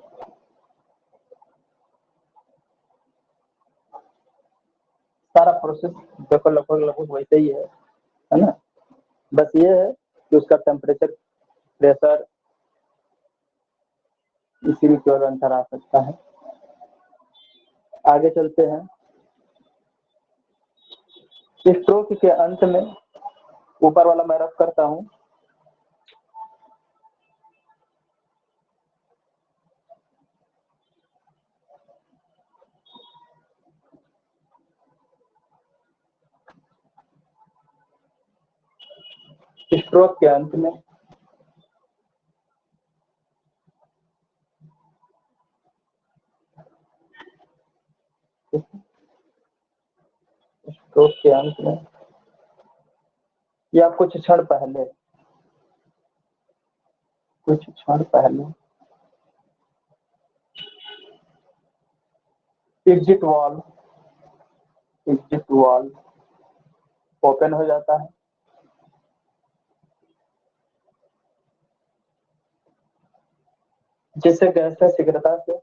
[SPEAKER 1] सारा प्रोसेस देखो लगभग वैसे ही है ना, बस ये है कि उसका टेम्परेचर, प्रेशर इसी की ओर अंतर आ सकता है। आगे चलते हैं। स्ट्रोक के अंत में ऊपर वाला मैं रफ करता हूँ। स्ट्रोक के अंत में या कुछ क्षण पहले एग्जिट वाल्व ओपन हो जाता है, जिससे गैसें शीघ्रता से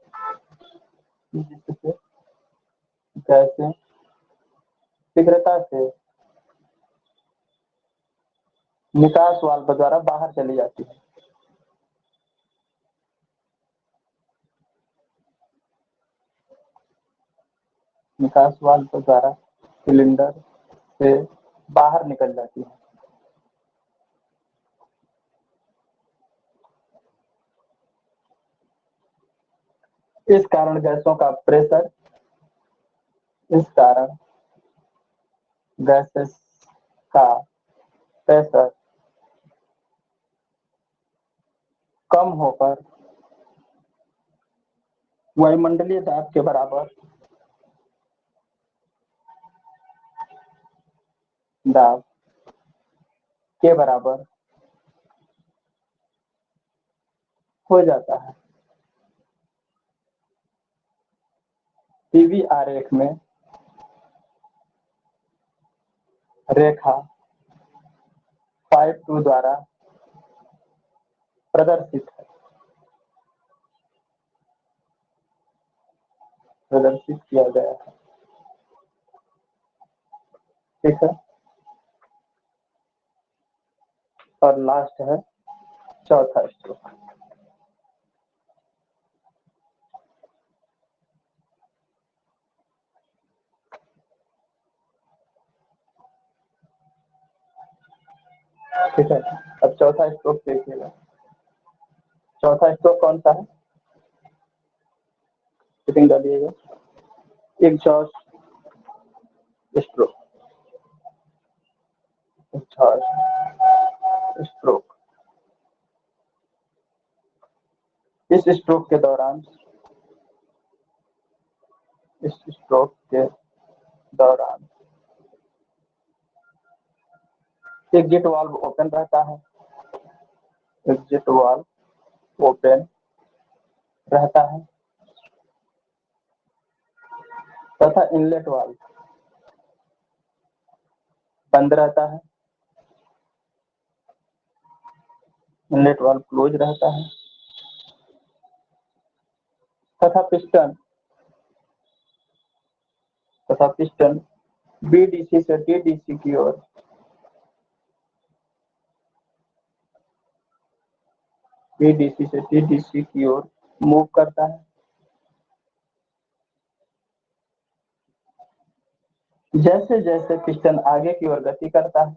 [SPEAKER 1] निकास वाल्व द्वारा बाहर चली जाती है। निकास वाल्व द्वारा सिलेंडर से बाहर निकल जाती है। इस कारण गैसों का प्रेशर गैसेस का प्रेशर कम होकर वायुमंडलीय दाब के बराबर हो जाता है। पीवी आरेख में रेखा 5-2 द्वारा प्रदर्शित किया गया है। ठीक है, और लास्ट है चौथा स्ट्रोक। ठीक है, अब चौथा स्ट्रोक देखिएगा। चौथा स्ट्रोक कौन सा है? फिटिंग डालिएगा। एग्जॉस्ट स्ट्रोक, इस स्ट्रोक के दौरान एग्जिट वाल्व ओपन रहता है। तथा इनलेट वाल्व बंद रहता है। इनलेट वाल्व क्लोज रहता है तथा पिस्टन बीडीसी से टीडीसी की ओर मूव करता है। जैसे जैसे पिस्टन आगे की ओर गति करता है,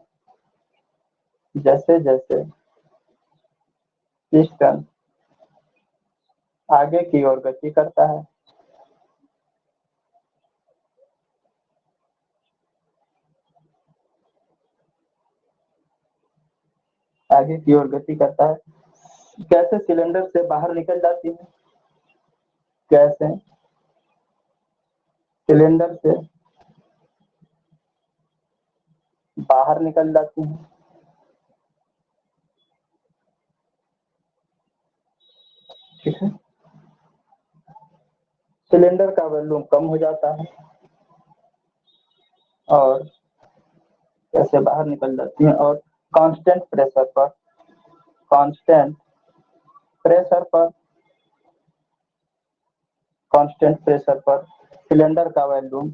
[SPEAKER 1] गैसें सिलेंडर से बाहर निकल जाती हैं। ठीक है, सिलेंडर का वॉल्यूम कम हो जाता है और गैसें बाहर निकल जाती हैं और कांस्टेंट प्रेशर पर सिलेंडर का वॉल्यूम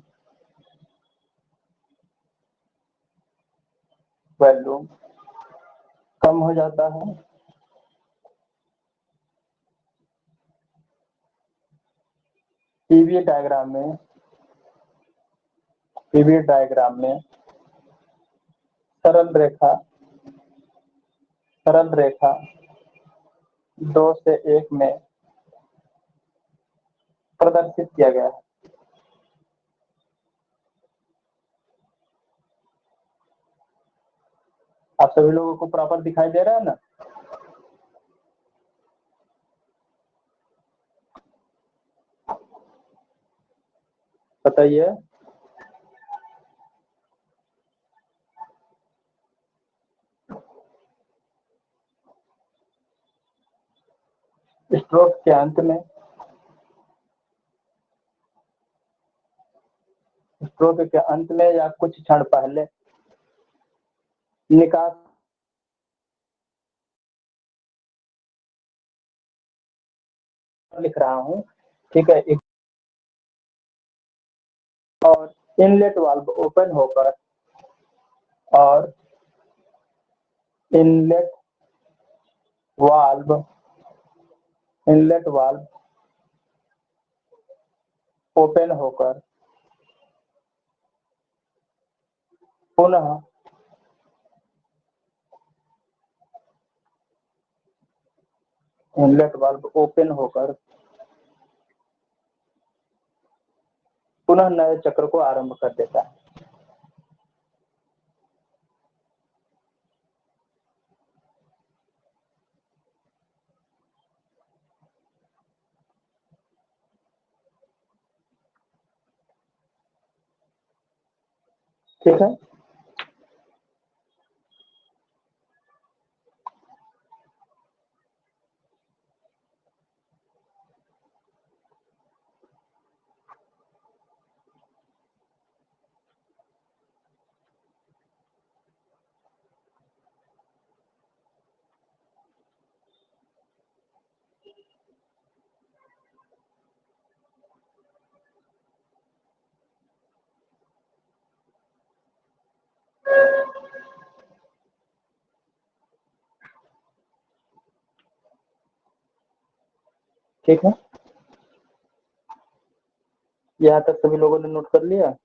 [SPEAKER 1] कम हो जाता है। पीवी डायग्राम में सरल रेखा 2 से 1 में प्रदर्शित किया गया है। आप सभी लोगों को प्रॉपर दिखाई दे रहा है ना? बताइए। स्ट्रोक के अंत में या कुछ क्षण पहले निकास लिख रहा हूं। ठीक है, और इनलेट वाल्व ओपन होकर पुनः इनलेट वाल्व ओपन होकर पुनः नए चक्र को आरंभ कर देता है। ठीक है, ठीक है, यहाँ तक सभी लोगों ने नोट कर लिया।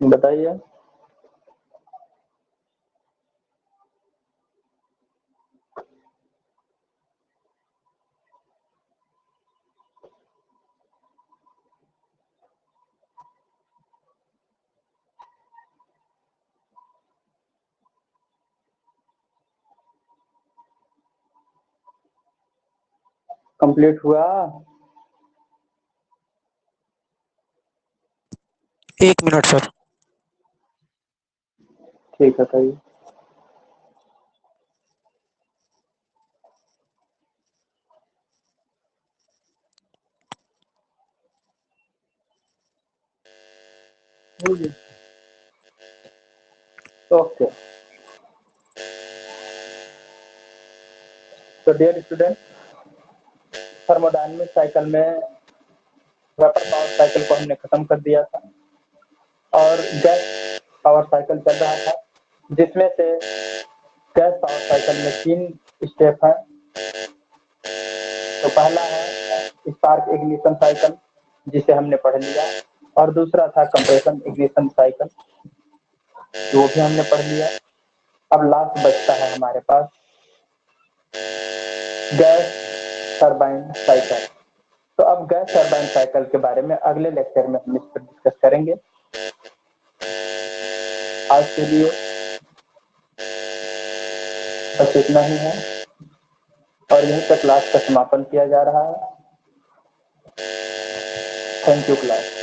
[SPEAKER 1] बताइए। कंप्लीट हुआ?
[SPEAKER 6] 1 मिनट सर।
[SPEAKER 1] ठीक है, बताइए। ओके, तो डियर स्टूडेंट, थर्मोडायनेमिक साइकिल में वेपर पावर साइकिल को हमने खत्म कर दिया था और गैस पावर साइकिल चल रहा था, जिसमें से गैस पावर साइकिल में 3 स्टेप हैं। तो पहला है स्पार्क इग्निशन साइकिल, जिसे हमने पढ़ लिया, और दूसरा था कंप्रेशन इग्निशन साइकिल, वो भी हमने पढ़ लिया। अब लास्ट बचता है हमारे पास गैस टरबाइन साइकिल। तो अब गैस टरबाइन साइकिल के बारे में अगले लेक्चर में हम इस पर डिस्कस करेंगे। आज के लिए बस इतना ही है और यहीं पर क्लास का समापन किया जा रहा है। Thank you class.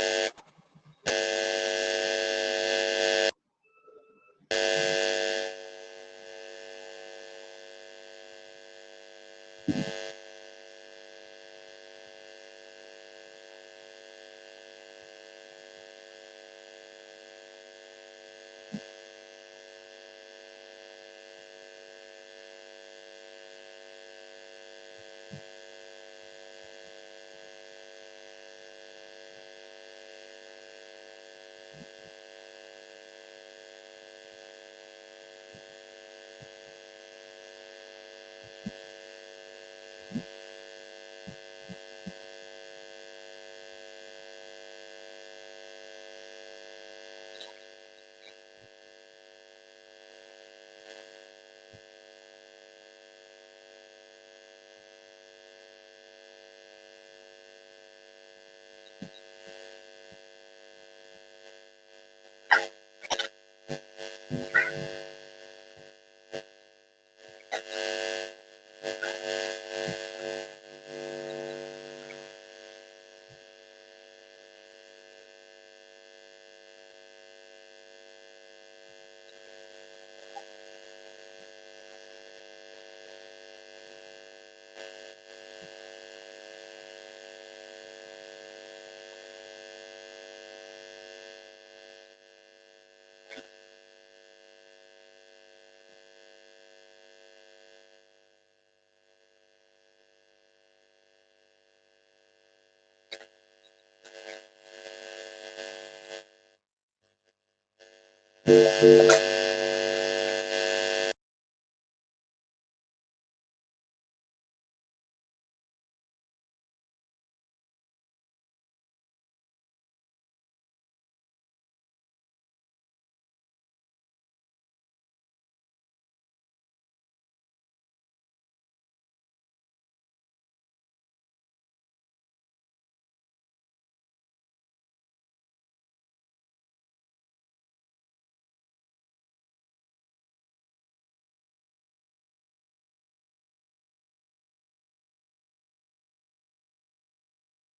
[SPEAKER 7] Thank you.